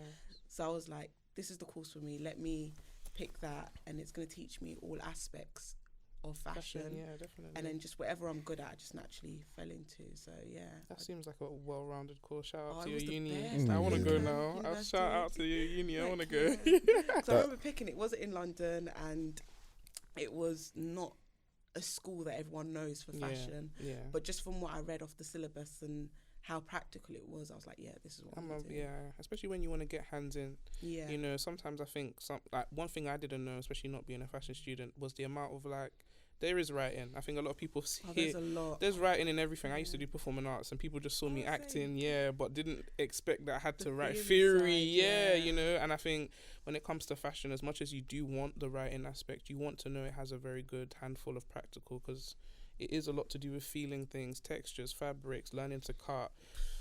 So I was like, this is the course for me. Let me pick that, and it's gonna teach me all aspects of fashion. And then just whatever I'm good at, I just naturally fell into. So that seems like a well-rounded course. Shout out to your uni. I want to go now. I'll shout out to your uni. I want to go. So I remember picking it. Wasn't in London, and it was not a school that everyone knows for fashion. But just from what I read off the syllabus and how practical it was, I was like, this is what I'm gonna do. Especially when you want to get hands in. You know, sometimes I think one thing I didn't know, especially not being a fashion student, was the amount of there is writing. I think a lot of people see there's a lot. There's writing in everything. I used to do performing arts, and people just saw me acting, but didn't expect that I had to write theory, you know. And I think when it comes to fashion, as much as you do want the writing aspect, you want to know it has a very good handful of practical, because it is a lot to do with feeling things, textures, fabrics, learning to cut,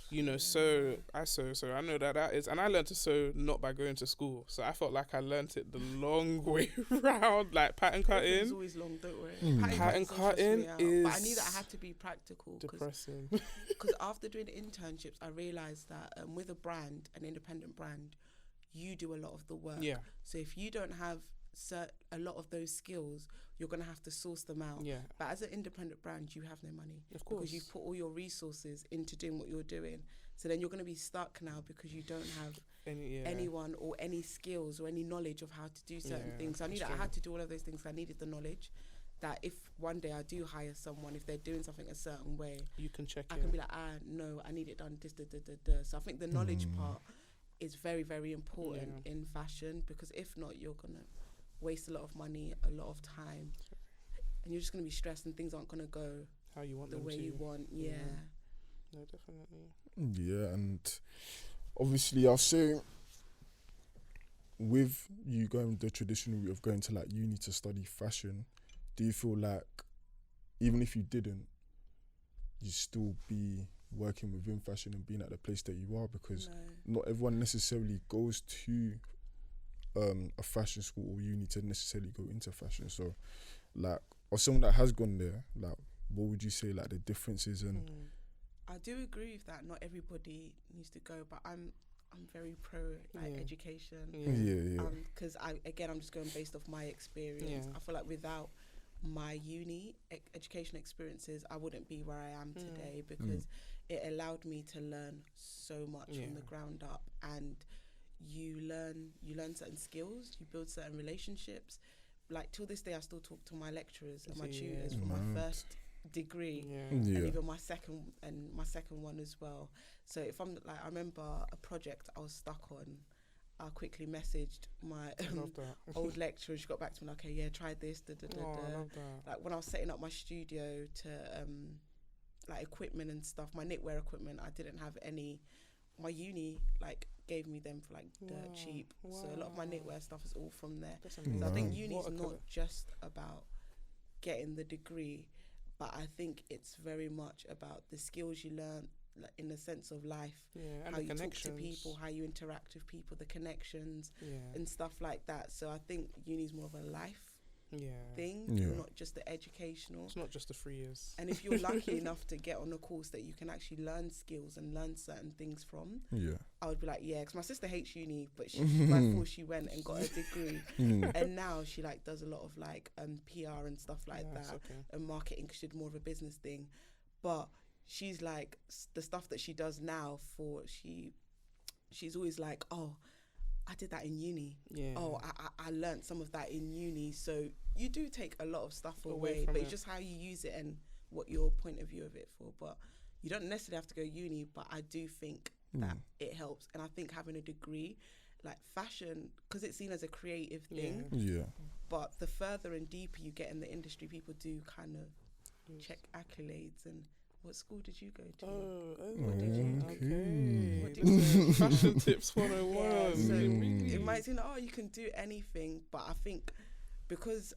you know. So I know that is, and I learned to sew not by going to school. So I felt like I learned it the long way round, like pattern cutting. It's always long, don't worry. Pattern cutting is. But I knew that I had to be practical. Depressing. Because after doing internships, I realised that with a brand, an independent brand, you do a lot of the work. So if you don't have a lot of those skills, you're going to have to source them out. But as an independent brand, you have no money. Of course. Because you've put all your resources into doing what you're doing. So then you're going to be stuck now because you don't have anyone or any skills or any knowledge of how to do certain things. So I knew that I had to do all of those things. I needed the knowledge that if one day I do hire someone, if they're doing something a certain way, you can check I can be like, no, I need it done this, So I think the knowledge part is very, very important in fashion, because if not, you're going to waste a lot of money, a lot of time, and you're just going to be stressed and things aren't going to go how you want the them way to. you want. No, definitely. Yeah, and obviously I'll say with you going the traditional route of going to like uni to study fashion, do you feel like even if you didn't, you'd still be working within fashion and being at the place that you are? Because not everyone necessarily goes to a fashion school or uni to necessarily go into fashion. So like, or someone that has gone there, like what would you say like the differences? And I do agree with that. Not everybody needs to go, but I'm very pro education. Because I'm just going based off my experience. I feel like without my uni education experiences, I wouldn't be where I am today, because it allowed me to learn so much from the ground up, and you learn certain skills, you build certain relationships. Like till this day, I still talk to my lecturers and my tutors from my first degree and even my second one as well. So if I'm like, I remember a project I was stuck on, I quickly messaged my old lecturer. She got back to me like, okay, yeah, try this. I love that. Like when I was setting up my studio to like equipment and stuff, my knitwear equipment, I didn't have any. My uni like gave me them for like dirt cheap. So a lot of my knitwear stuff is all from there. So I think uni is not just about getting the degree, but I think it's very much about the skills you learn, like in the sense of life, and how you talk to people, how you interact with people, the connections and stuff like that. So I think uni is more of a life thing, not just the educational. It's not just the 3 years. And if you're lucky enough to get on a course that you can actually learn skills and learn certain things from, I would be like, because my sister hates uni, but she by force she went and got a degree, and now she like does a lot of like PR and stuff like that, and marketing, because she did more of a business thing. But she's like, the stuff that she does now she's always like, oh, I did that in uni. I learned some of that in uni. So you do take a lot of stuff away, but it's just how you use it and what your point of view of it for. But you don't necessarily have to go uni, but I do think that it helps. And I think having a degree, like fashion, because it's seen as a creative thing, but the further and deeper you get in the industry, people do kind of check accolades. And what school did you go to? What did you? Okay. What did you Fashion tips 101. So it might seem like, you can do anything, but I think because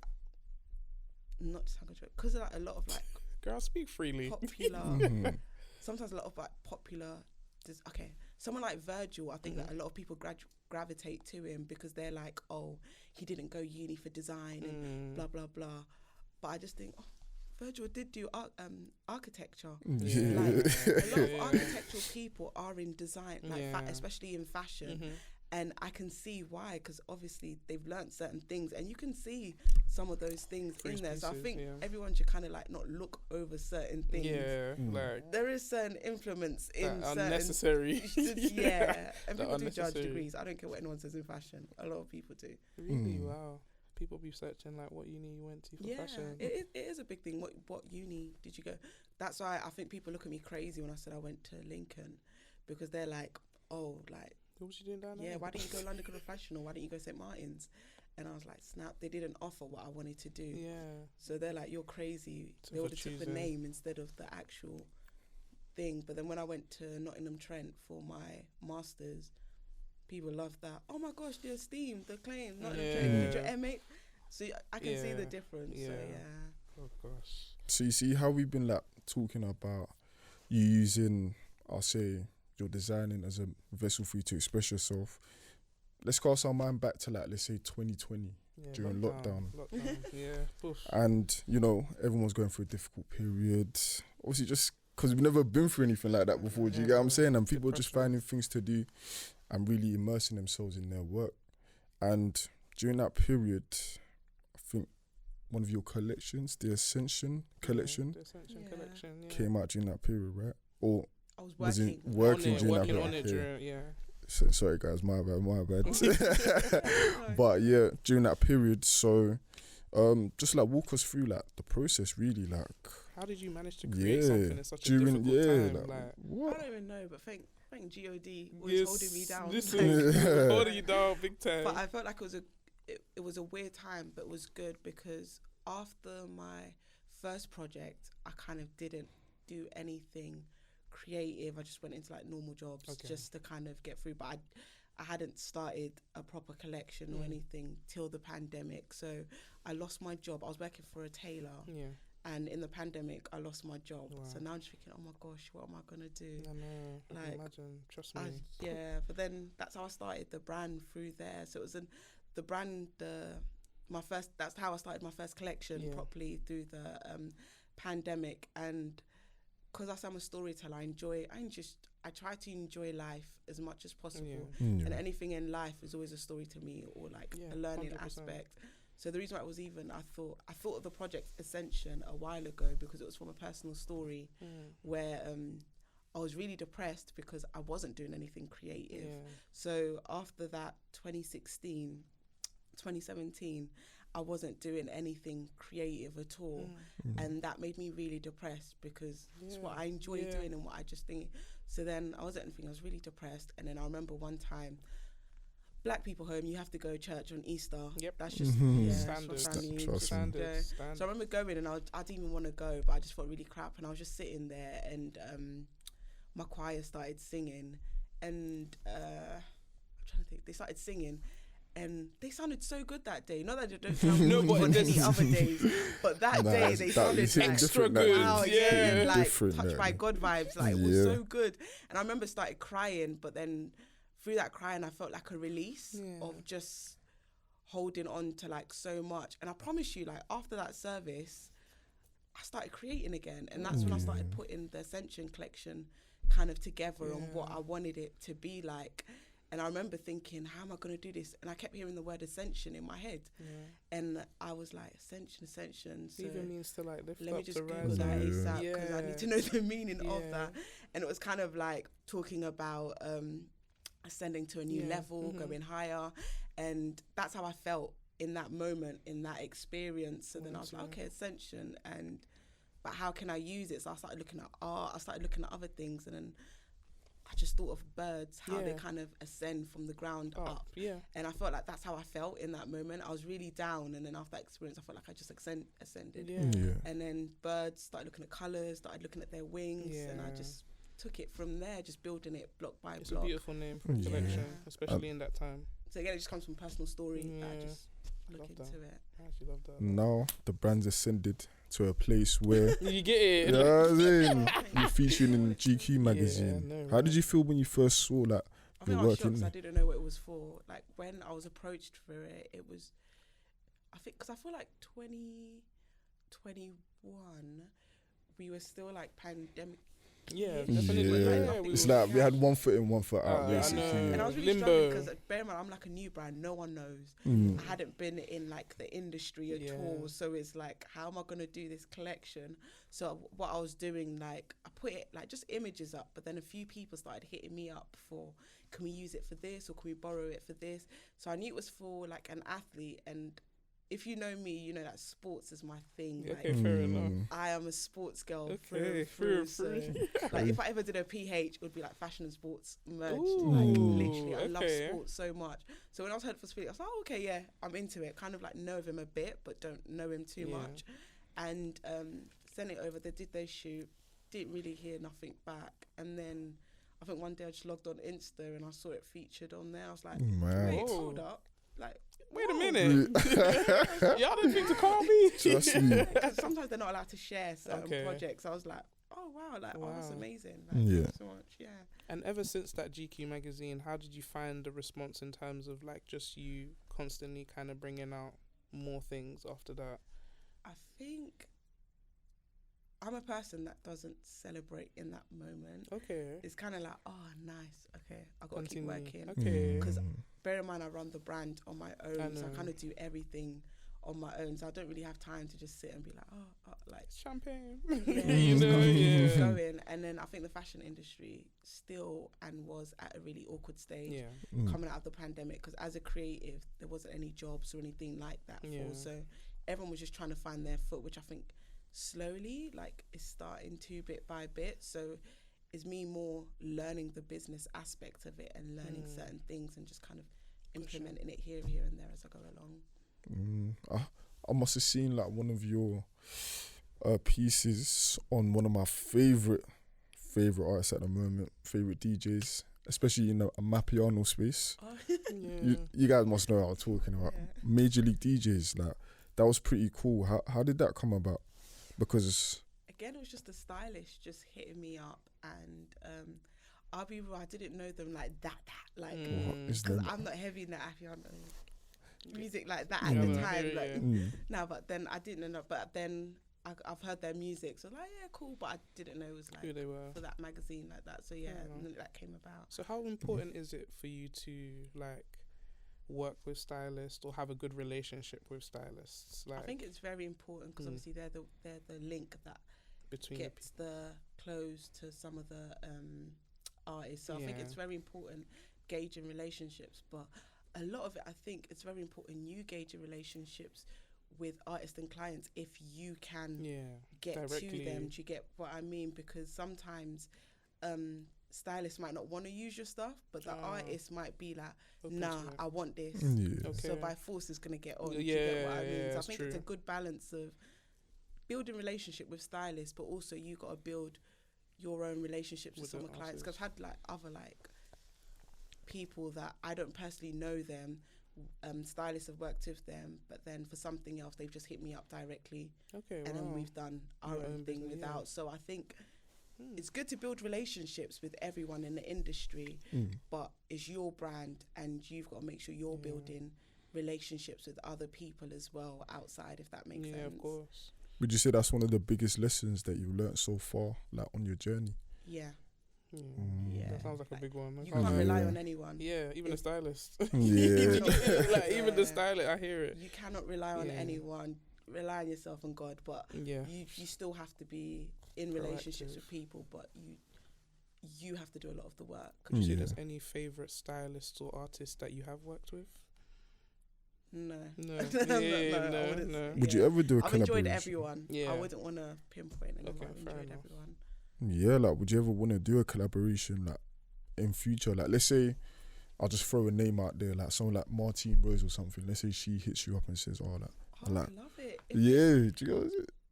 because like a lot of like, girl, speak freely. Popular. Sometimes a lot of like popular. Someone like Virgil, I think that a lot of people gravitate to him because they're like, oh, he didn't go uni for design and blah blah blah. But I just think, Virgil did do architecture. Like, a lot of architectural people are in design, like especially in fashion. And I can see why, because obviously they've learned certain things, and you can see some of those things in there. So I think everyone should kind of like not look over certain things. Like there is certain implements in certain unnecessary. And people do judge degrees. I don't care what anyone says in fashion. A lot of people do. Really, wow. People be searching like what uni you went to for fashion. It is a big thing. What uni did you go? That's why I think people look at me crazy when I said I went to Lincoln, because they're like, oh, like, what was you doing down there? Yeah, why didn't you go London Confessional? Why didn't you go St. Martin's? And I was like, snap, they didn't offer what I wanted to do. So they're like, you're crazy. They would have took the name instead of the actual thing. But then when I went to Nottingham Trent for my master's, people loved that. Oh my gosh, the esteem, the claim, Nottingham Trent, you did your M8. So I can see the difference. So Oh gosh. So you see how we've been like talking about you using, I'll say, your designing as a vessel for you to express yourself. Let's cast our mind back to like, let's say 2020 during lockdown. And you know, everyone's going through a difficult period. Obviously, just because we've never been through anything like that before. Do you get what I'm saying? And people are just finding things to do and really immersing themselves in their work. And during that period, I think one of your collections, the Ascension collection, came out during that period, right? Or I was working during that period. So, sorry guys, my bad. But yeah, during that period, so just like walk us through like the process really, like how did you manage to create something in such a difficult time? I don't even know, but thank God was holding me down. Holding you down big time. But I felt like it was a weird time, but it was good because after my first project, I kind of didn't do anything creative. I just went into like normal jobs just to kind of get through. But I hadn't started a proper collection or anything till the pandemic. So I lost my job. I was working for a tailor. Yeah. And in the pandemic, I lost my job. Wow. So now I'm just thinking, oh my gosh, what am I going to do? I know. I can imagine. Trust me. But then that's how I started the brand through there. So it was that's how I started my first collection properly through the pandemic. And because I'm a storyteller, I try to enjoy life as much as possible. And anything in life is always a story to me, or like a learning 100%. Aspect. So the reason why it was I thought of the project Ascension a while ago because it was from a personal story where I was really depressed because I wasn't doing anything creative. So after that 2017, I wasn't doing anything creative at all. And that made me really depressed because it's what I enjoy doing and what I just think. So then I wasn't anything, I was really depressed. And then I remember one time, Black people home, you have to go to church on Easter. Yep. That's just standard. So I remember going and I didn't even want to go, but I just felt really crap. And I was just sitting there and my choir started singing. And I'm trying to think, they started singing. And they sounded so good that day. Not that they don't sound good on any other days, but that day they sounded like extra good. Wow, like touched by God vibes. Like it was so good. And I remember started crying, but then through that crying, I felt like a release of just holding on to like so much. And I promise you, like after that service, I started creating again. And that's when I started putting the Ascension collection kind of together on what I wanted it to be like. And I remember thinking, how am I going to do this? And I kept hearing the word ascension in my head. And I was like, ascension. So it even means to like lift up, let me just Google that ASAP because I need to know the meaning of that. And it was kind of like talking about ascending to a new level, going higher. And that's how I felt in that moment, in that experience. So then I was like, okay, ascension. But how can I use it? So I started looking at art. I started looking at other things. And then I just thought of birds, how they kind of ascend from the ground up. And I felt like that's how I felt in that moment. I was really down. And then after that experience, I felt like I just ascended. And then birds, started looking at colours, started looking at their wings. And I just took it from there, just building it block by block. It's a beautiful name for a collection, especially in that time. So again, it just comes from personal story. I just look into it. I actually love that. Now the brand's ascended to a place where you get it. You know what I'm saying? You're featuring in GQ magazine. How did you feel when you first saw that? I think I was shocked because I didn't know what it was for. Like when I was approached for it, it was, I think, because I feel like 2021, we were still like pandemic. Definitely. It's like we had one foot in, one foot out, basically. And I was really struggling because, bear in mind, I'm like a new brand. No one knows. I hadn't been in like the industry at all. So it's like, how am I going to do this collection? So what I was doing, like, I put it like just images up, but then a few people started hitting me up for, can we use it for this or can we borrow it for this? So I knew it was for like an athlete, and if you know me, you know that sports is my thing. Okay, fair enough. I am a sports girl. Through. So, like, if I ever did a PH, it would be like fashion and sports merged. Like, literally, I love sports so much. So when I was heard for Speedy, I was like, oh, okay, yeah, I'm into it. Kind of like know of him a bit, but don't know him too much. And sent it over. They did their shoot. Didn't really hear nothing back. And then I think one day I just logged on Insta and I saw it featured on there. I was like, wait, hold up. Like, wait a minute. Y'all didn't think to call me. Trust me. Sometimes they're not allowed to share certain projects. I was like, oh wow, oh, that's amazing. Like, thank you so much. And ever since that GQ magazine, how did you find the response in terms of like just you constantly kind of bringing out more things after that? I think I'm a person that doesn't celebrate in that moment. Okay. It's kind of like, oh, nice. Okay, I got to keep working. Okay. Because bear in mind, I run the brand on my own, so I kind of do everything on my own. So I don't really have time to just sit and be like, like champagne. Going. And then I think the fashion industry still and was at a really awkward stage coming out of the pandemic, because as a creative, there wasn't any jobs or anything like that. So everyone was just trying to find their foot, which I think slowly, like it's starting to bit by bit. So it's me more learning the business aspect of it and learning certain things and just kind of implementing it here and there as I go along. I must have seen like one of your pieces on one of my favorite artists at the moment, favorite DJs, especially in a Mapiano space. You guys must know what I'm talking about. Major League DJs, like that was pretty cool. How did that come about? Because again, it was just a stylist just hitting me up, and I'll be real, I didn't know them like that like because I'm not heavy in the Mapiano music like that at the time. Now, but then I didn't know. But then I've heard their music, so like cool. But I didn't know it was like who they were for that magazine like that. So and then that came about. So how important is it for you to like work with stylists or have a good relationship with stylists? Like, I think it's very important because obviously they're the link that between gets the clothes to some of the artists. So I think it's very important gauging relationships, but a lot of it, I think it's very important you gauge your relationships with artists and clients if you can get directly to them. Do you get what I mean? Because sometimes stylists might not want to use your stuff, but the artist might be like, nah, I want this. So by force it's going to get on. Do you get what I mean? So I think it's a good balance of building relationship with stylists, but also you got to build your own relationships with some of clients. Because I've had like other like people that I don't personally know them, stylists have worked with them, but then for something else they've just hit me up directly, and then we've done our own thing without. So I think it's good to build relationships with everyone in the industry, but it's your brand and you've got to make sure you're building relationships with other people as well outside, if that makes sense. Of course. Would you say that's one of the biggest lessons that you've learned so far, like on your journey? That sounds like a big one. You can't rely on anyone. Even a stylist. Even the stylist, I hear it. You cannot rely on anyone. Rely on yourself and God, but you still have to be in relationships with people, but you have to do a lot of the work. Could you say there's any favourite stylists or artists that you have worked with? No. No. Would you ever do a collaboration? I've enjoyed everyone. I wouldn't want to pinpoint anyone. I've enjoyed everyone. Yeah, like would you ever want to do a collaboration like in future? Like let's say I'll just throw a name out there, like someone like Martine Rose or something. Let's say she hits you up and says, "Oh, I love it." Do you know,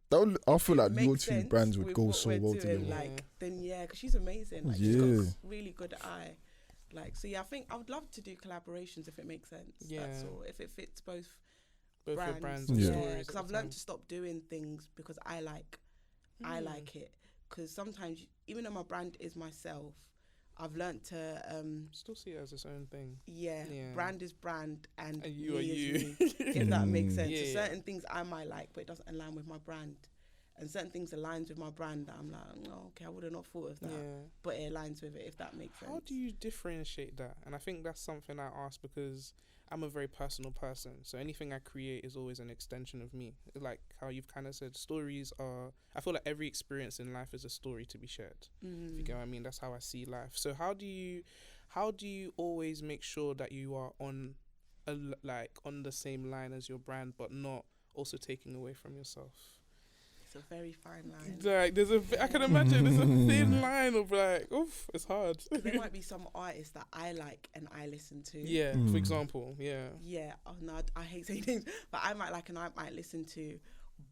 that would, I feel like your two brands would go so well together. Like then, because she's amazing. Like she's got a really good eye. Like so, I think I would love to do collaborations if it makes sense. That's all. If it fits both brands. Because I've learned to stop doing things because I like it. Because sometimes, even though my brand is myself, I've learnt to still see it as its own thing. Brand is brand, and you are you. Me, if that makes sense. So certain things I might like, but it doesn't align with my brand, and certain things aligns with my brand that I'm like, oh, okay, I would have not thought of that, but it aligns with it. If that makes sense. How do you differentiate that? And I think that's something I ask because I'm a very personal person, so anything I create is always an extension of me. Like how you've kind of said, stories are, I feel like every experience in life is a story to be shared. If you get what I mean, that's how I see life. So how do you always make sure that you are on the same line as your brand, but not also taking away from yourself? It's a very fine line. Like I can imagine there's a thin line of like, oof, it's hard. There might be some artists that I like and I listen to. For example, oh no, I hate saying things, but I might like and I might listen to.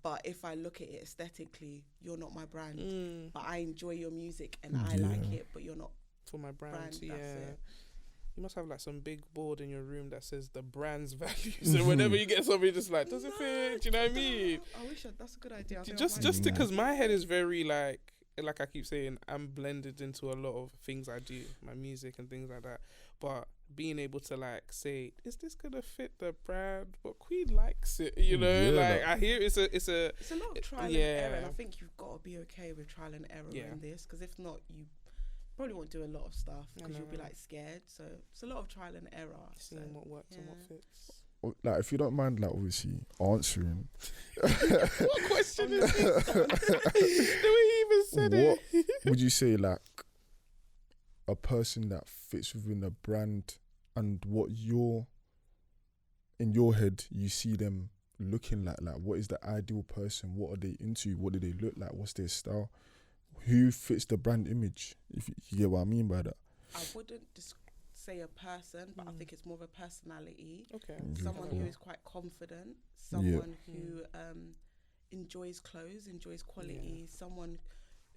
But if I look at it aesthetically, you're not my brand. But I enjoy your music and I like it, but you're not for my brand. That's it. You must have like some big board in your room that says the brand's value. So whenever you get something, just like, does it fit? Do you know what I mean? I wish that's a good idea. Just because my head is very like I keep saying, I'm blended into a lot of things I do, my music and things like that. But being able to like say, is this gonna fit the brand? But Queen likes it, you know. I hear it's a lot of trial and error, and I think you've got to be okay with trial and error in this, because if not, you probably won't do a lot of stuff because you'll be like scared. So it's a lot of trial and error. Seeing what works and what fits. Like, if you don't mind, like, obviously answering. What question is this? The way he even said it. Would you say, like, a person that fits within a brand and what in your head, you see them looking like? Like, what is the ideal person? What are they into? What do they look like? What's their style? Who fits the brand image? If you get what I mean by that. I wouldn't say a person, but I think it's more of a personality. Okay. Someone who is quite confident, someone who enjoys clothes, enjoys quality, someone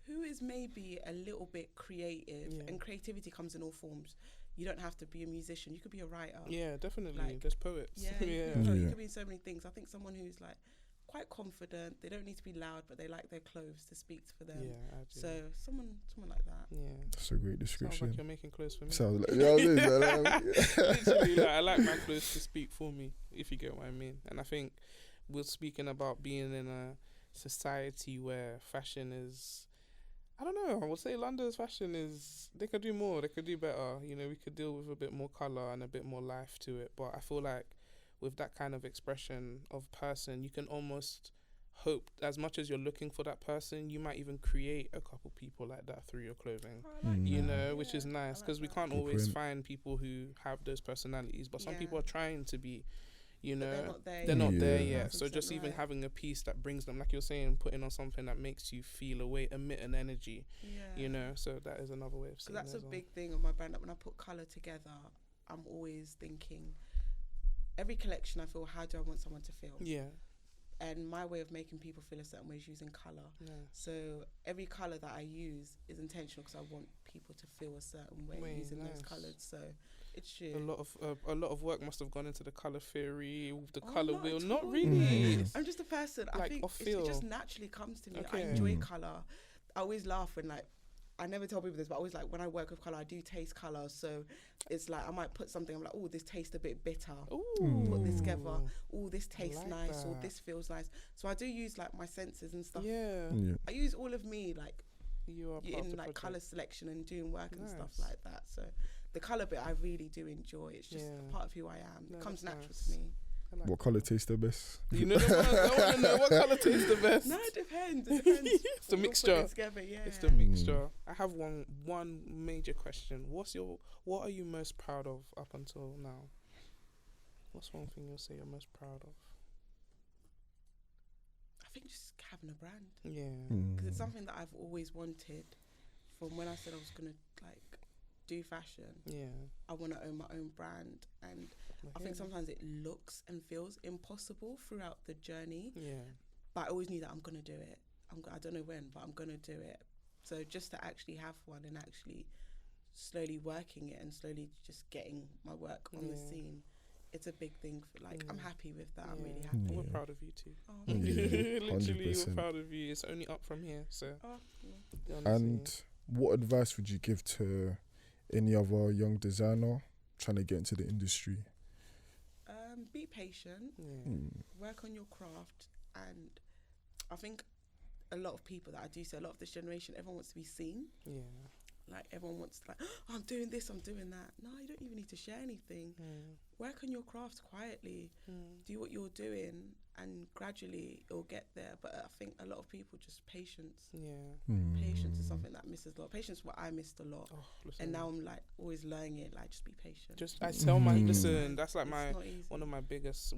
who is maybe a little bit creative, and creativity comes in all forms. You don't have to be a musician. You could be a writer. Yeah, definitely. Like, there's poets. Yeah, you could be so many things. I think someone who's like quite confident. They don't need to be loud, but they like their clothes to speak for them. Yeah, I do. So someone like that. Yeah, that's a great description. Sounds like you're making clothes for me. Sounds like literally, like, I like my clothes to speak for me, if you get what I mean. And I think we're speaking about being in a society where fashion is, I don't know, I would say London's fashion is, they could do more, they could do better. You know, we could deal with a bit more colour and a bit more life to it. But I feel like with that kind of expression of person, you can almost hope, as much as you're looking for that person, you might even create a couple people like that through your clothing. You know, which is nice, because we can't always find people who have those personalities, but some people are trying to be, you know, they're not there yet. So just even having a piece that brings them, like you're saying, putting on something that makes you feel a way, emit an energy, you know, so that is another way of saying it. So that's a big thing of my brand, that when I put colour together, I'm always thinking, every collection I feel, how do I want someone to feel? Yeah. And my way of making people feel a certain way is using colour. Yeah. So every colour that I use is intentional, because I want people to feel a certain way using those colours. So it's true. A lot of work must have gone into the colour theory, the colour wheel. Not really. I'm just a person. Like, I think it just naturally comes to me. I enjoy colour. I always laugh when, like, I never tell people this, but I always, like, when I work with colour, I do taste colour. So it's like, I might put something, I'm like, oh, this tastes a bit bitter. Put this together. Oh, this tastes like nice. Or this feels nice. So I do use, like, my senses and stuff. Yeah. I use all of me, like, in, like, colour selection and doing work and stuff like that. So the colour bit I really do enjoy. It's just a part of who I am. It comes natural to me. Like what colour tastes the best? You know, I want to know what colour tastes the best. No, it depends. It's the mixture. It's the mixture. I have one major question. What are you most proud of up until now? What's one thing you'll say you're most proud of? I think just having a brand. Yeah. Because it's something that I've always wanted. From when I said I was gonna, like, do fashion. Yeah. I want to own my own brand, and I think sometimes it looks and feels impossible throughout the journey. Yeah. But I always knew that I'm gonna do it. I don't know when, but I'm gonna do it. So just to actually have one and actually slowly working it and slowly just getting my work on the scene, it's a big thing. I'm happy with that. I'm really happy. We're proud of you too. Literally, we're proud of you. It's only up from here. So. And what advice would you give to any other young designer trying to get into the industry? Be patient, work on your craft, and I think a lot of people that I do see, a lot of this generation, everyone wants to be seen. Yeah. Like, everyone wants to, like, oh, I'm doing this, I'm doing that. No, you don't even need to share anything. Work on your craft quietly. Do what you're doing, and gradually it'll get there. But I think a lot of people, just patience. Yeah. Patience is something that misses a lot. Patience is what I missed a lot. And now I'm, like, always learning it, like, just be patient. I tell my, listen, that's like one of my biggest,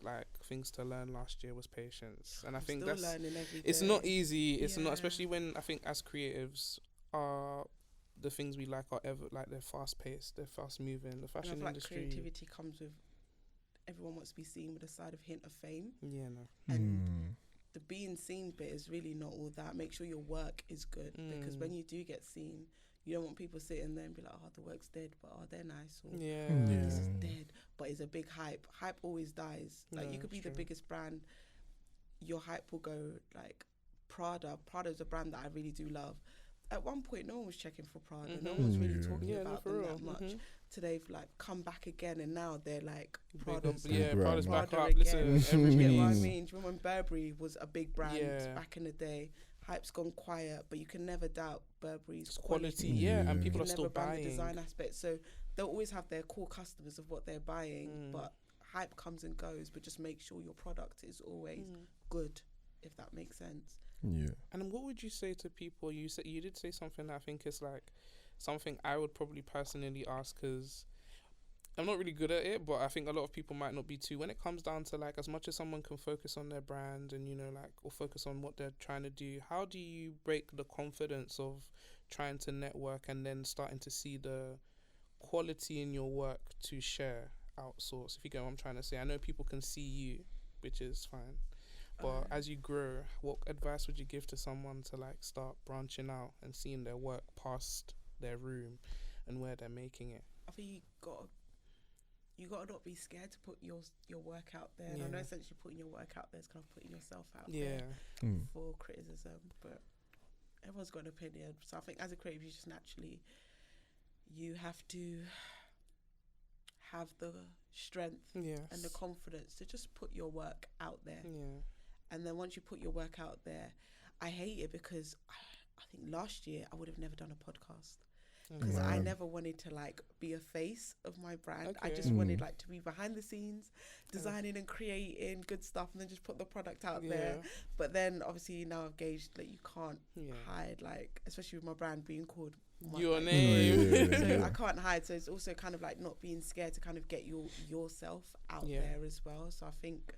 like, things to learn last year was patience. And I think still learning every day. It's not easy. It's not, especially when I think as creatives, the things we like are ever, like, they're fast paced, they're fast moving. The fashion industry, like, creativity comes with, everyone wants to be seen with a side of hint of fame. Yeah, no. And the being seen bit is really not all that. Make sure your work is good, because when you do get seen, you don't want people sitting there and be like, oh, the work's dead, but they're nice, or this is dead, but it's a big hype. Hype always dies. Like, you could be the biggest brand, your hype will go. Like, Prada's a brand that I really do love. At one point, no one was checking for Prada. No one was really talking about them that much. So they've, like, come back again, and now they're like Prada's back up. Listen, you get what I mean? Do you remember when Burberry was a big brand back in the day? Hype's gone quiet, but you can never doubt Burberry's quality. And people are still buying. The design aspect, so they'll always have their core customers of what they're buying. But hype comes and goes. But just make sure your product is always good, if that makes sense. Yeah. And what would you say to people? You did say something that I think is, like, something I would probably personally ask, because I'm not really good at it, but I think a lot of people might not be too. When it comes down to like, as much as someone can focus on their brand and, you know, like, or focus on what they're trying to do, how do you break the confidence of trying to network and then starting to see the quality in your work to share outsource? If you get what I'm trying to say, I know people can see you, which is fine, but as you grow, what advice would you give to someone to like start branching out and seeing their work past their room and where they're making it? I think you gotta not be scared to put your work out there. And I know essentially putting your work out there is kind of putting yourself out there for criticism, but everyone's got an opinion. So I think as a creative, you just naturally, you have to have the strength and the confidence to just put your work out there. And then once you put your work out there, I hate it because I think last year I would have never done a podcast. Because I never wanted to like be a face of my brand. I just wanted like to be behind the scenes, designing and creating good stuff, and then just put the product out there. But then obviously now I've gauged that you can't hide, like, especially with my brand being called your name. So I can't hide. So it's also kind of like not being scared to kind of get yourself out there as well. So I think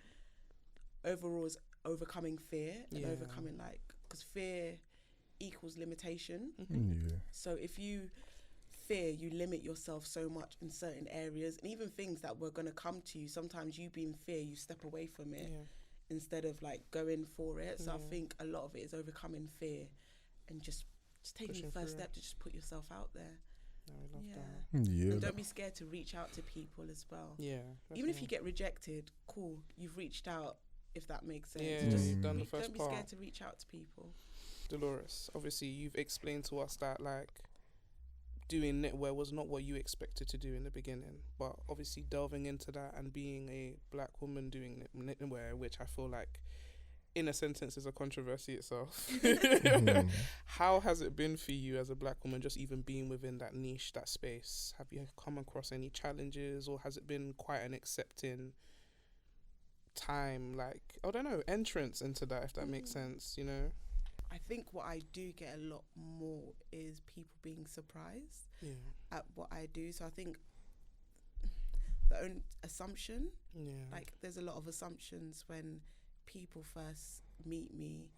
overall is overcoming fear and overcoming like, because fear equals limitation. So if you fear, you limit yourself so much in certain areas, and even things that were going to come to you, sometimes you be in fear, you step away from it instead of like going for it. So I think a lot of it is overcoming fear and just taking the first step to just put yourself out there. I love that. And don't be scared to reach out to people as well. Even if you get rejected, cool, you've reached out, if that makes sense. Just done the first part. Don't be scared to reach out to people. Delores, obviously you've explained to us that like doing knitwear was not what you expected to do in the beginning, but obviously delving into that and being a black woman doing knitwear, which I feel like in a sentence is a controversy itself. How has it been for you as a black woman, just even being within that niche, that space? Have you come across any challenges, or has it been quite an accepting time, like, I don't know, entrance into that, if that makes sense, you know? I think what I do get a lot more is people being surprised at what I do. So I think the own assumption, like there's a lot of assumptions when people first meet me,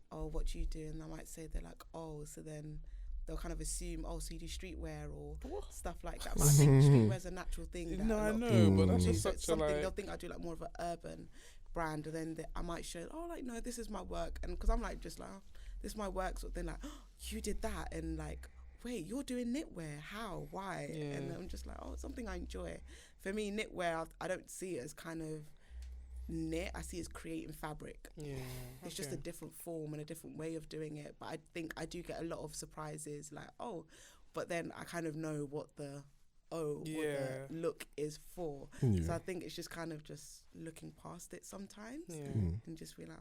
what do you do? And I might say, they're like, so then they'll kind of assume, so you do streetwear or stuff like that. But I think streetwear's a natural thing. No, I know, but that's just such something, like... they'll think I do like more of an urban brand, and then I might show, like, no, this is my work. And because I'm like, just like, this is my work, sort of thing, like, you did that, and like, wait, you're doing knitwear, how, why? And I'm just like, it's something I enjoy. For me, knitwear, I don't see it as kind of knit, I see it as creating fabric. It's just a different form and a different way of doing it. But I think I do get a lot of surprises, like, but then I kind of know what the what the look is for. So I think it's just kind of just looking past it sometimes and just be like,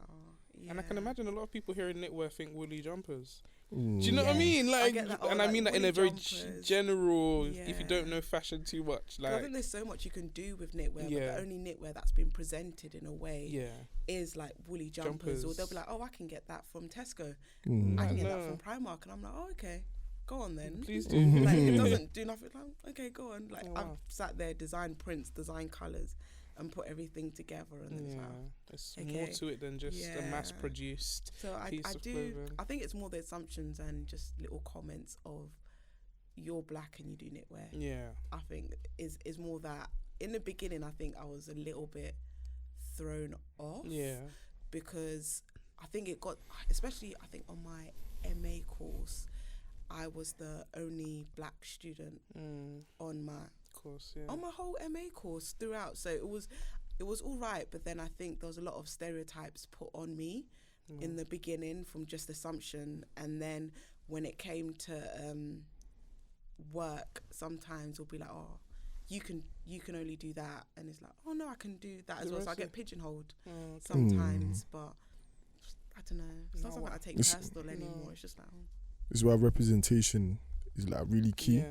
And I can imagine a lot of people hearing knitwear think woolly jumpers. Do you know what I mean? Like, and I mean that in a very general, if you don't know fashion too much. Like, I think there's so much you can do with knitwear, but the only knitwear that's been presented in a way is like woolly jumpers. Or they'll be like, I can get that from Tesco. I can get that from Primark. And I'm like, okay, go on then. Please do. Like, it doesn't do nothing. Like, okay, go on. Like, I've sat there, designed prints, designed colours, and put everything together. And it's more to it than just a mass-produced piece of clothing. I think it's more the assumptions and just little comments of you're black and you do knitwear. I think is more that. In the beginning, I think I was a little bit thrown off. Because I think it got, especially I think on my MA course, I was the only black student on my course, on my whole MA course throughout. So it was all right, but then I think there was a lot of stereotypes put on me in the beginning from just assumption, and then when it came to work, sometimes we'll be like, you can only do that, and it's like, no, I can do that as well. So I get pigeonholed sometimes, but I don't know. It's not something I take personal anymore. It's just like, This is why representation is like really key,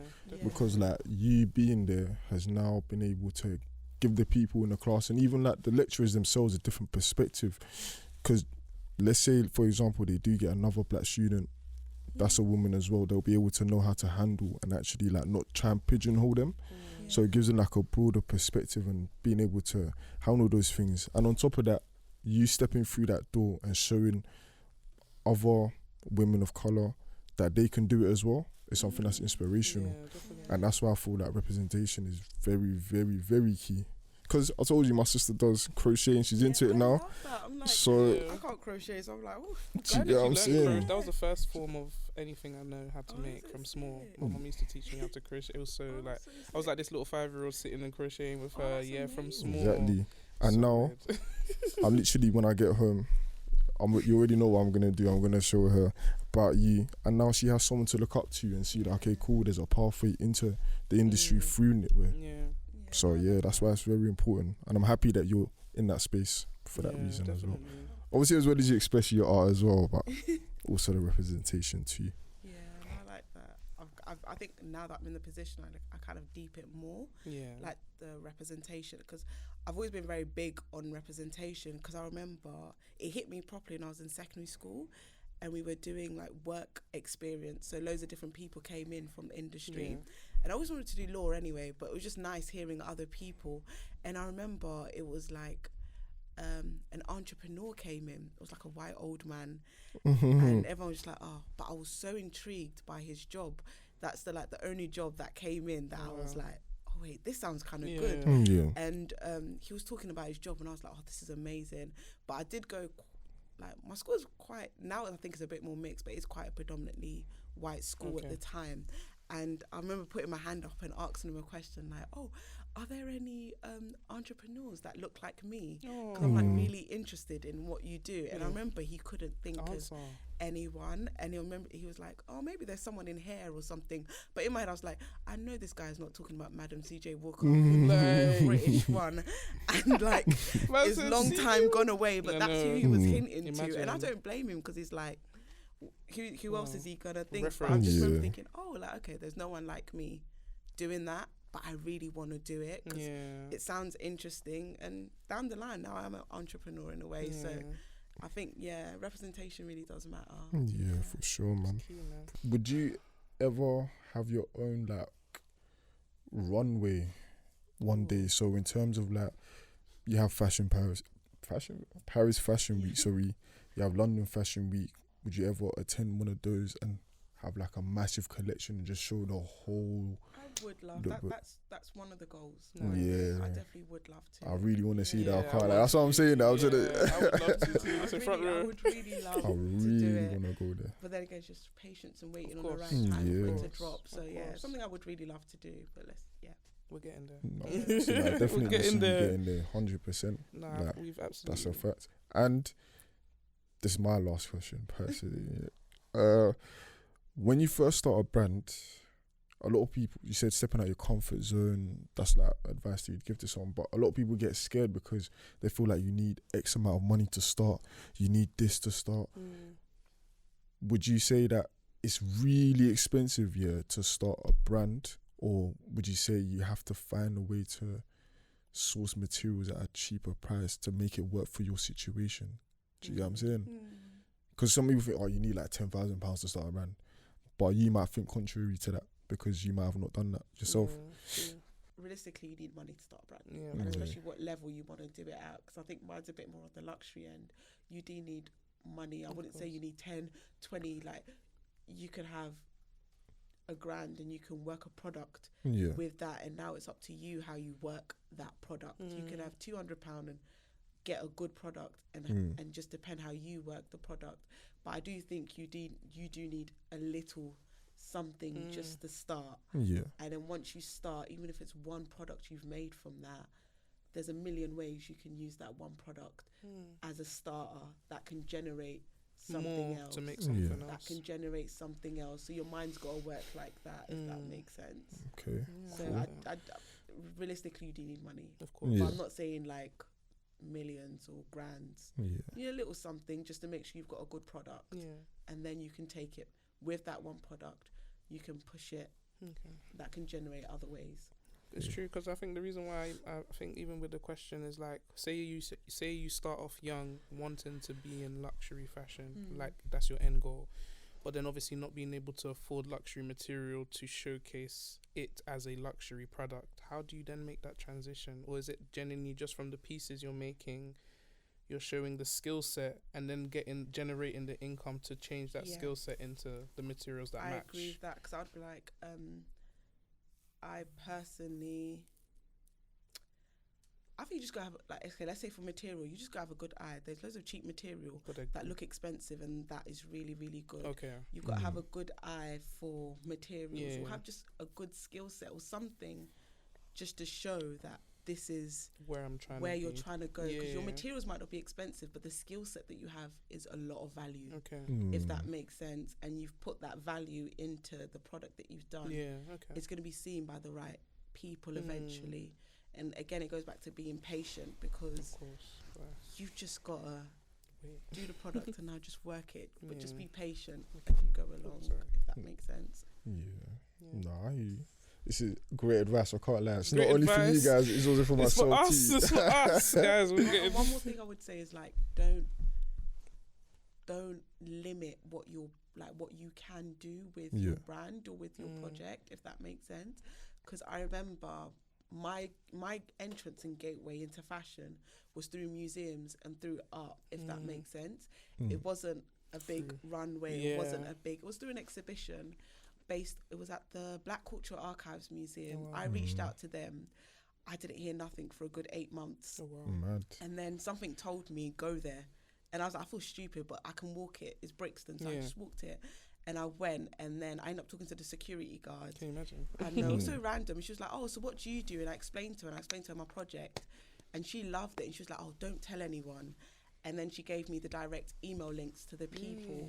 because like you being there has now been able to give the people in the class and even like the lecturers themselves a different perspective. Because let's say, for example, they do get another black student that's a woman as well, they'll be able to know how to handle and actually like not try and pigeonhole them. So it gives them like a broader perspective and being able to handle those things. And on top of that, you stepping through that door and showing other women of colour that they can do it as well is something that's inspirational. And that's why I feel that representation is very, very, very key. Because I told you my sister does crochet and she's into it now. I love that. I'm like, so I can't crochet, so I'm like, oh. Do you get what I'm saying? That was the first form of anything I know how to make from small. My mum used to teach me how to crochet. It was so like, I was like this little 5-year-old sitting and crocheting with her, from small. Exactly. And so now, I'm literally, when I get home, you already know what I'm going to do. I'm going to show her about you. And now she has someone to look up to and see that, okay, cool, there's a pathway into the industry through knitwear. So yeah, that's why it's very important. And I'm happy that you're in that space for that reason as well. Obviously, as well as you express your art as well, but also the representation too. Yeah, I like that. I think now that I'm in the position, I kind of deep it more. Yeah. Like the representation, because I've always been very big on representation, because I remember it hit me properly when I was in secondary school and we were doing like work experience. So loads of different people came in from the industry. Yeah. And I always wanted to do law anyway, but it was just nice hearing other people. And I remember it was like an entrepreneur came in. It was like a white old man. And everyone was just like, oh, but I was so intrigued by his job. That's the only job that came in that I was like, oh wait, this sounds kind of good. Yeah. And he was talking about his job and I was like, oh, this is amazing. But I did go, like, my school is quite, now I think it's a bit more mixed, but it's quite a predominantly white school at the time. And I remember putting my hand up and asking him a question like, oh, are there any entrepreneurs that look like me? Because I'm like really interested in what you do. And I remember he couldn't think of anyone. And he was like, oh, maybe there's someone in hair or something. But in my head, I was like, I know this guy's not talking about Madam CJ Walker, the British one. And like, it's long time gone away, but that's who he was hinting to. And I don't blame him, because he's like, who else is he gonna think? But I just remember thinking, oh, like, okay, there's no one like me doing that, but I really want to do it because it sounds interesting. And down the line, now I'm an entrepreneur in a way. So I think, representation really does matter. Yeah, for sure, man. Key, man. Would you ever have your own like runway one day? So in terms of like, you have Paris Fashion Week. Sorry, you have London Fashion Week. Would you ever attend one of those and have like a massive collection and just show the whole? I would love that's one of the goals. Yeah, I definitely would love to. I really want to see that. I can't. That's what I'm saying. I would love to too. I would really love I really want to go there. But then again, it's just patience and waiting on the right time for it to drop. So something I would really love to do. But we're getting there. No, so definitely we're getting there. 100%. Nah, we've absolutely. That's a fact. And this is my last question, personally. When you first start a brand, a lot of people, you said stepping out your comfort zone, that's like advice that you'd give to someone, but a lot of people get scared because they feel like you need X amount of money to start, you need this to start. Would you say that it's really expensive, to start a brand, or would you say you have to find a way to source materials at a cheaper price to make it work for your situation? Do you get what I'm saying? Because some people think, you need like £10,000 to start a brand, but you might think contrary to that because you might have not done that yourself. Realistically, you need money to start a brand, and especially what level you want to do it at. Because I think mine's a bit more on the luxury end. You do need money. I wouldn't say you need 10, 20. Like, you could have £1,000 and you can work a product with that, and now it's up to you how you work that product. You can have £200 and get a good product, and just depend how you work the product. But I do think you do need a little something just to start. And then once you start, even if it's one product you've made from that, there's a million ways you can use that one product as a starter that can generate something more else. To make something else. That can generate something else. So your mind's got to work like that, if that makes sense. Okay. So I realistically, you do need money. Of course. But I'm not saying like millions or grands. You need a little something just to make sure you've got a good product. And then you can take it with that one product. You can push it. That can generate other ways. It's true, because I think the reason why I think even with the question is like, say you start off young wanting to be in luxury fashion, like that's your end goal, but then obviously not being able to afford luxury material to showcase it as a luxury product. How do you then make that transition? Or is it genuinely just from the pieces you're making, you're showing the skill set and then generating the income to change that skill set into the materials that match? I agree with that, because I'd be like, I personally, I think you just gotta have, like, okay, let's say for material, you just gotta have a good eye. There's loads of cheap material that look expensive and that is really, really good. Okay. You've got to have a good eye for materials, or have just a good skill set or something, just to show that this is where you're trying to go. Because your materials might not be expensive, but the skill set that you have is a lot of value. Okay. If that makes sense, and you've put that value into the product that you've done. Yeah. Okay. It's going to be seen by the right people eventually. And again, it goes back to being patient, because you've just got to do the product and now just work it. But just be patient as you go along, if that makes sense. Yeah. No, I hear you. This is great advice. I can't lie. It's great not only advice. for you guys, it's also for myself for us, too. It's for us, guys. One more thing I would say is, like, don't limit what you can do with your brand or with your project, if that makes sense. Because I remember my entrance and gateway into fashion was through museums and through art, if that makes sense. It wasn't a big runway. It was through an exhibition it was at the Black Cultural Archives Museum. I reached out to them. I didn't hear nothing for a good 8 months. Mad. And then something told me, go there. And I was like, I feel stupid, but I can walk it. It's Brixton, so I just walked it. And I went, and then I ended up talking to the security guard. Can you imagine? I know, it was so random. She was like, oh, so what do you do? And I explained to her, my project. And she loved it. And she was like, oh, don't tell anyone. And then she gave me the direct email links to the people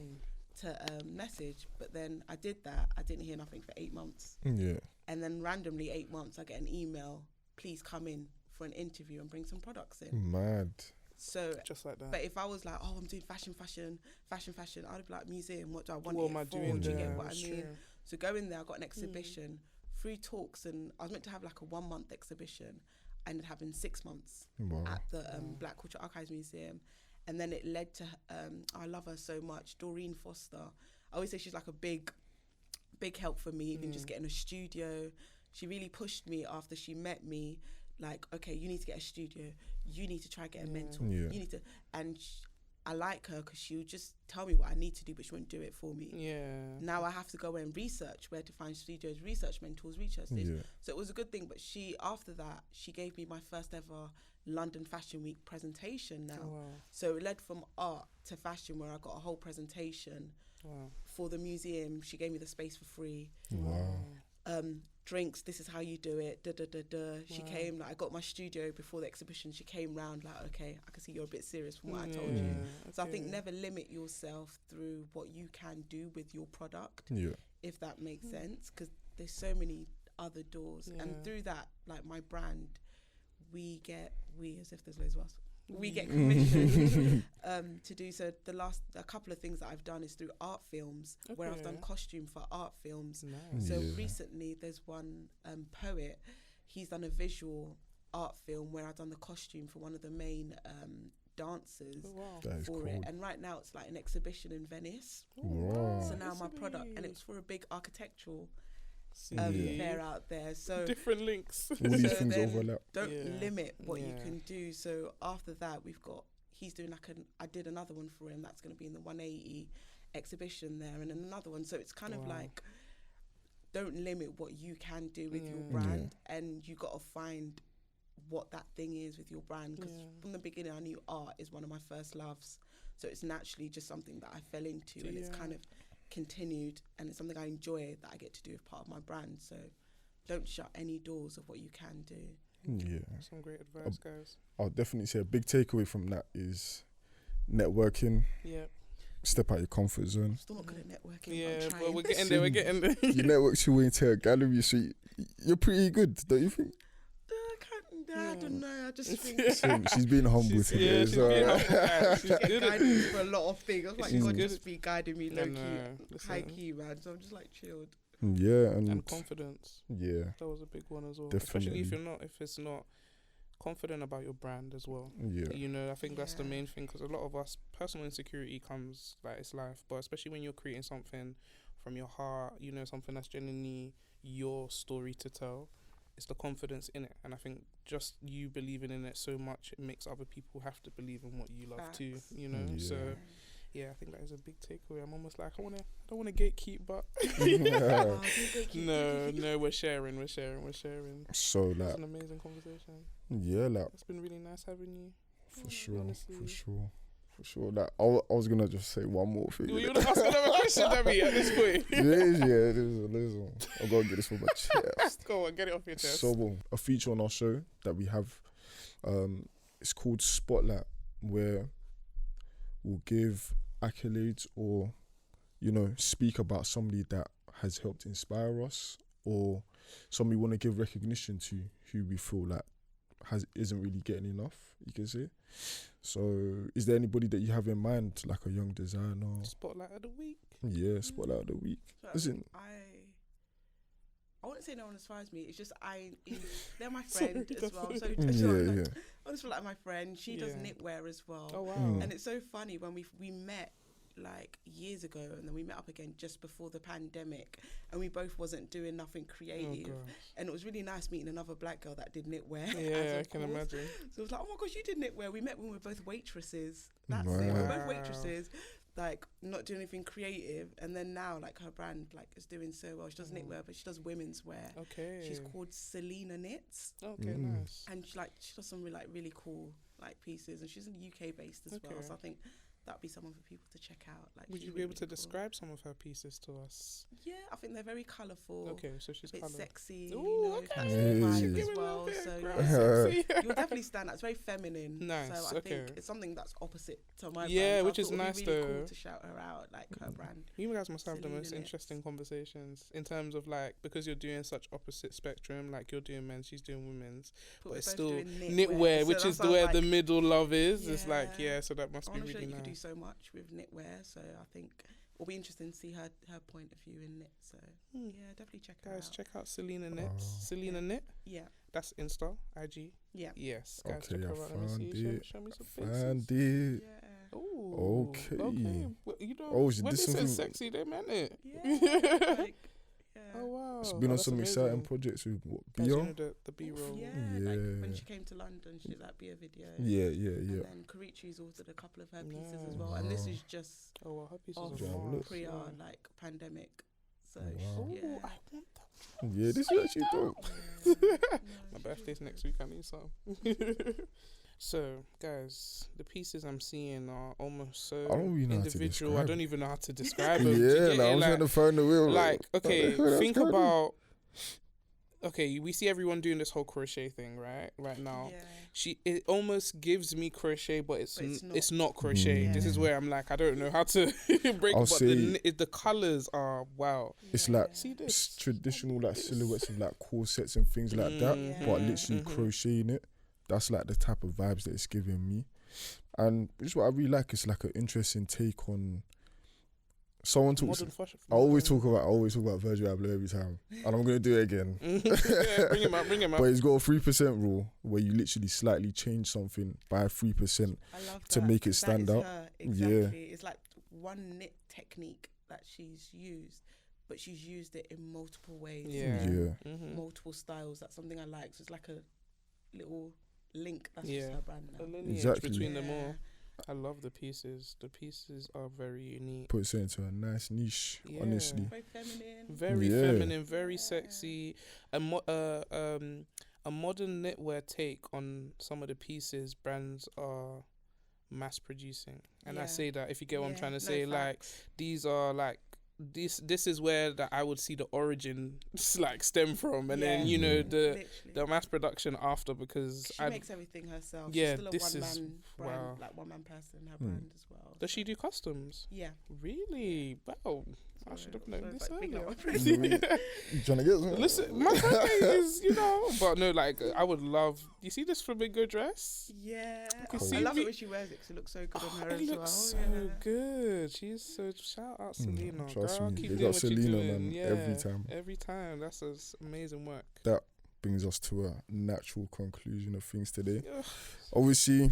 to message. But then I did that. I didn't hear nothing for 8 months. Yeah. And then randomly 8 months, I get an email, please come in for an interview and bring some products in. Mad. So just like that. But if I was like, oh, I'm doing fashion, I'd be like, museum, what do I want what it am I for? doing Do you there? get what I mean? So going there, I got an exhibition, 3 talks, and I was meant to have like a 1 month exhibition. I ended up having 6 months at the Black Cultural Archives Museum. And then it led to, I love her so much, Doreen Foster. I always say she's like a big help for me, even just getting a studio. She really pushed me after she met me. Like, okay, you need to get a studio. You need to try get a mentor. You need to, and I like her because she would just tell me what I need to do, but she wouldn't do it for me. Yeah. Now I have to go and research where to find studios, research mentors, research this. So it was a good thing. But after that, she gave me my first ever London Fashion Week presentation now. So it led from art to fashion, where I got a whole presentation for the museum. She gave me the space for free. Drinks, this is how you do it, She came, like, I got my studio before the exhibition. She came round like, okay, I can see you're a bit serious from what I told you. So I think never limit yourself through what you can do with your product, if that makes sense, because there's so many other doors. And through that, like my brand, we as if there's loads of us, we get commissioned to do. So a couple of things that I've done is through art films, where I've done costume for art films. So recently there's one poet, he's done a visual art film where I've done the costume for one of the main dancers for it. And right now it's like an exhibition in Venice. So now my product, and it was for a big architectural fair out there. So different links. All these things overlap. Don't limit what you can do. So after that, he's doing I did another one for him that's going to be in the 180 exhibition there, and then another one. So it's kind of like, don't limit what you can do with your brand, and you got to find what that thing is with your brand. Because from the beginning, I knew art is one of my first loves. So it's naturally just something that I fell into, and it's kind of continued, and it's something I enjoy that I get to do as part of my brand. So don't shut any doors of what you can do. Some great advice, guys. I'll definitely say a big takeaway from that is networking. Step out your comfort zone. Still not good at networking. But we're getting there. You network your way into a gallery, so you're pretty good, don't you think? I don't know. I just think she's being humble today. She's being humble. She's getting guidance for a lot of things. I was like, God just be guiding me low key, high key, man. So I'm just like chilled. Yeah, and confidence. Yeah, that was a big one as well. Definitely. Especially if it's not confident about your brand as well. Yeah. You know, I think that's the main thing, because a lot of us, personal insecurity comes, like, it's life, but especially when you're creating something from your heart, you know, something that's genuinely your story to tell, it's the confidence in it. And I think just you believing in it so much, it makes other people have to believe in what you love too, you know. So yeah, I think that is a big takeaway. I'm almost like, I don't want to gatekeep, but no, we're sharing. So like, it's an amazing conversation. Yeah, like, it's been really nice having you. For sure. Like, I was gonna just say one more thing. You want to ask another question at me at this point? it is. I've got to get this from my chest. Go on, get it off your chest. So, a feature on our show that we have, it's called Spotlight, where we'll give accolades or, you know, speak about somebody that has helped inspire us, or somebody we want to give recognition to who we feel like isn't really getting enough, you can say. So is there anybody that you have in mind, like a young designer? Spotlight of the week. Yeah, Spotlight of the week. Listen, I wouldn't say no one inspires me. It's just they're my friend as well. So I just feel like my friend. She does knitwear as well. Oh wow! And it's so funny when we met like years ago, and then we met up again just before the pandemic, and we both wasn't doing nothing creative, and it was really nice meeting another black girl that did knitwear. Yeah, I can imagine. So it was like, oh my gosh, you did knitwear. We met when we were both waitresses. That's it. We were both waitresses, like not doing anything creative, and then now like her brand like is doing so well. She does knitwear, but she does women's wear. Okay. She's called Selena Knits. Okay, nice. And she does some really cool like pieces, and she's UK based as well. So I think that'd be someone for people to check out. Like, would you be able to describe some of her pieces to us? Yeah, I think they're very colourful. Okay, so she's a bit sexy. Ooh, you know, okay. as well. So you'll definitely stand out. It's very feminine. Nice. So I think it's something that's opposite to my brand. Yeah, so which is nice really though. Cool to shout her out, like her brand. You guys must have the most Knits. interesting conversations in terms of like, because you're doing such opposite spectrum. Like you're doing men's, she's doing women's, but it's still knitwear, which is where the middle love is. It's like so that must be really nice. You could do so much with knitwear, so I think it'll be interesting to see her point of view in knit. So yeah, definitely check her out. Guys, check out Selena Knits. Selena Knit. Yeah. That's Insta, IG. Yeah. Yes, guys, okay, check her out. Let me see. Show me some faces. Found it. Yeah. Ooh. Okay. Well, you know, when they said sexy, they meant it. Yeah. Oh wow. It's been on some exciting projects with Bia. You know, the B-roll. Yeah. Like when she came to London, she did that Bia video. Yeah. And then Karichi's altered a couple of her pieces as well. And this is just her pieces like pandemic. So I want that. Yeah, this is actually dope. My birthday's next week. I need some. So, guys, the pieces I'm seeing are almost so individual. I don't even know how to describe them. Yeah, I was trying to find the wheel. Like, okay, think about. Okay, we see everyone doing this whole crochet thing, right now. Yeah. It almost gives me crochet, but it's not crochet. Yeah. This is where I'm like, I don't know how to break it, but the colours are wow. It's like traditional like silhouettes of like corsets and things like that, but literally crocheting it. That's like the type of vibes that it's giving me. And which is what I really like. It's like an interesting take on someone talks. I always talk about Virgil Abloh every time, and I'm gonna do it again. Bring him up. But he's got a 3% rule where you literally slightly change something by 3% to make it stand out. Exactly. Yeah, it's like one knit technique that she's used, but she's used it in multiple ways. Multiple styles. That's something I like. So it's like a little link. That's just her brand now. A lineage between them all. I love the pieces. The pieces are very unique. Puts it into a nice niche, honestly. Very feminine. Very feminine, very sexy. A modern knitwear take on some of the pieces brands are mass producing. And I say that, if you get what I'm trying to say, like these are like this is where that I would see the origin like stem from, and then you know the mass production after, because she makes everything herself. Yeah, she's still a one-man brand, like one-man person, her brand as well. Does she do customs? Yeah. Really? Wow. I should have known this earlier. You trying to get something? Listen, my birthday is, but no, like I would love. You see this flamingo dress? Yeah, I love it when she wears it because it looks so good on her as well. It looks so good. She's so shout out Selena. Trust girl, me, keep they doing got what Selena, you're doing. man, every time. Every time, that's amazing work. That brings us to a natural conclusion of things today. Obviously,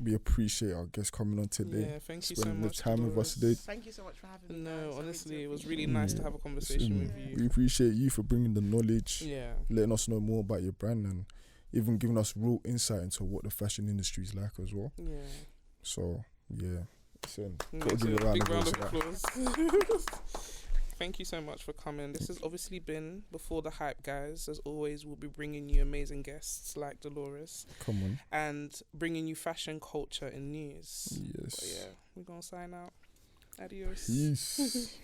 we appreciate our guests coming on today. Yeah, thank you so much. The time with us today. Thank you so much for having me. No, honestly, it was really nice to have a conversation with you. We appreciate you for bringing the knowledge, letting us know more about your brand, and even giving us real insight into what the fashion industry is like as well. Yeah. So, yeah. Gotta give you a big round of applause. Thank you so much for coming. This has obviously been Before the Hype, guys. As always, we'll be bringing you amazing guests like Delores. Come on. And bringing you fashion, culture, and news. Yes. But yeah, we're going to sign out. Adios. Peace.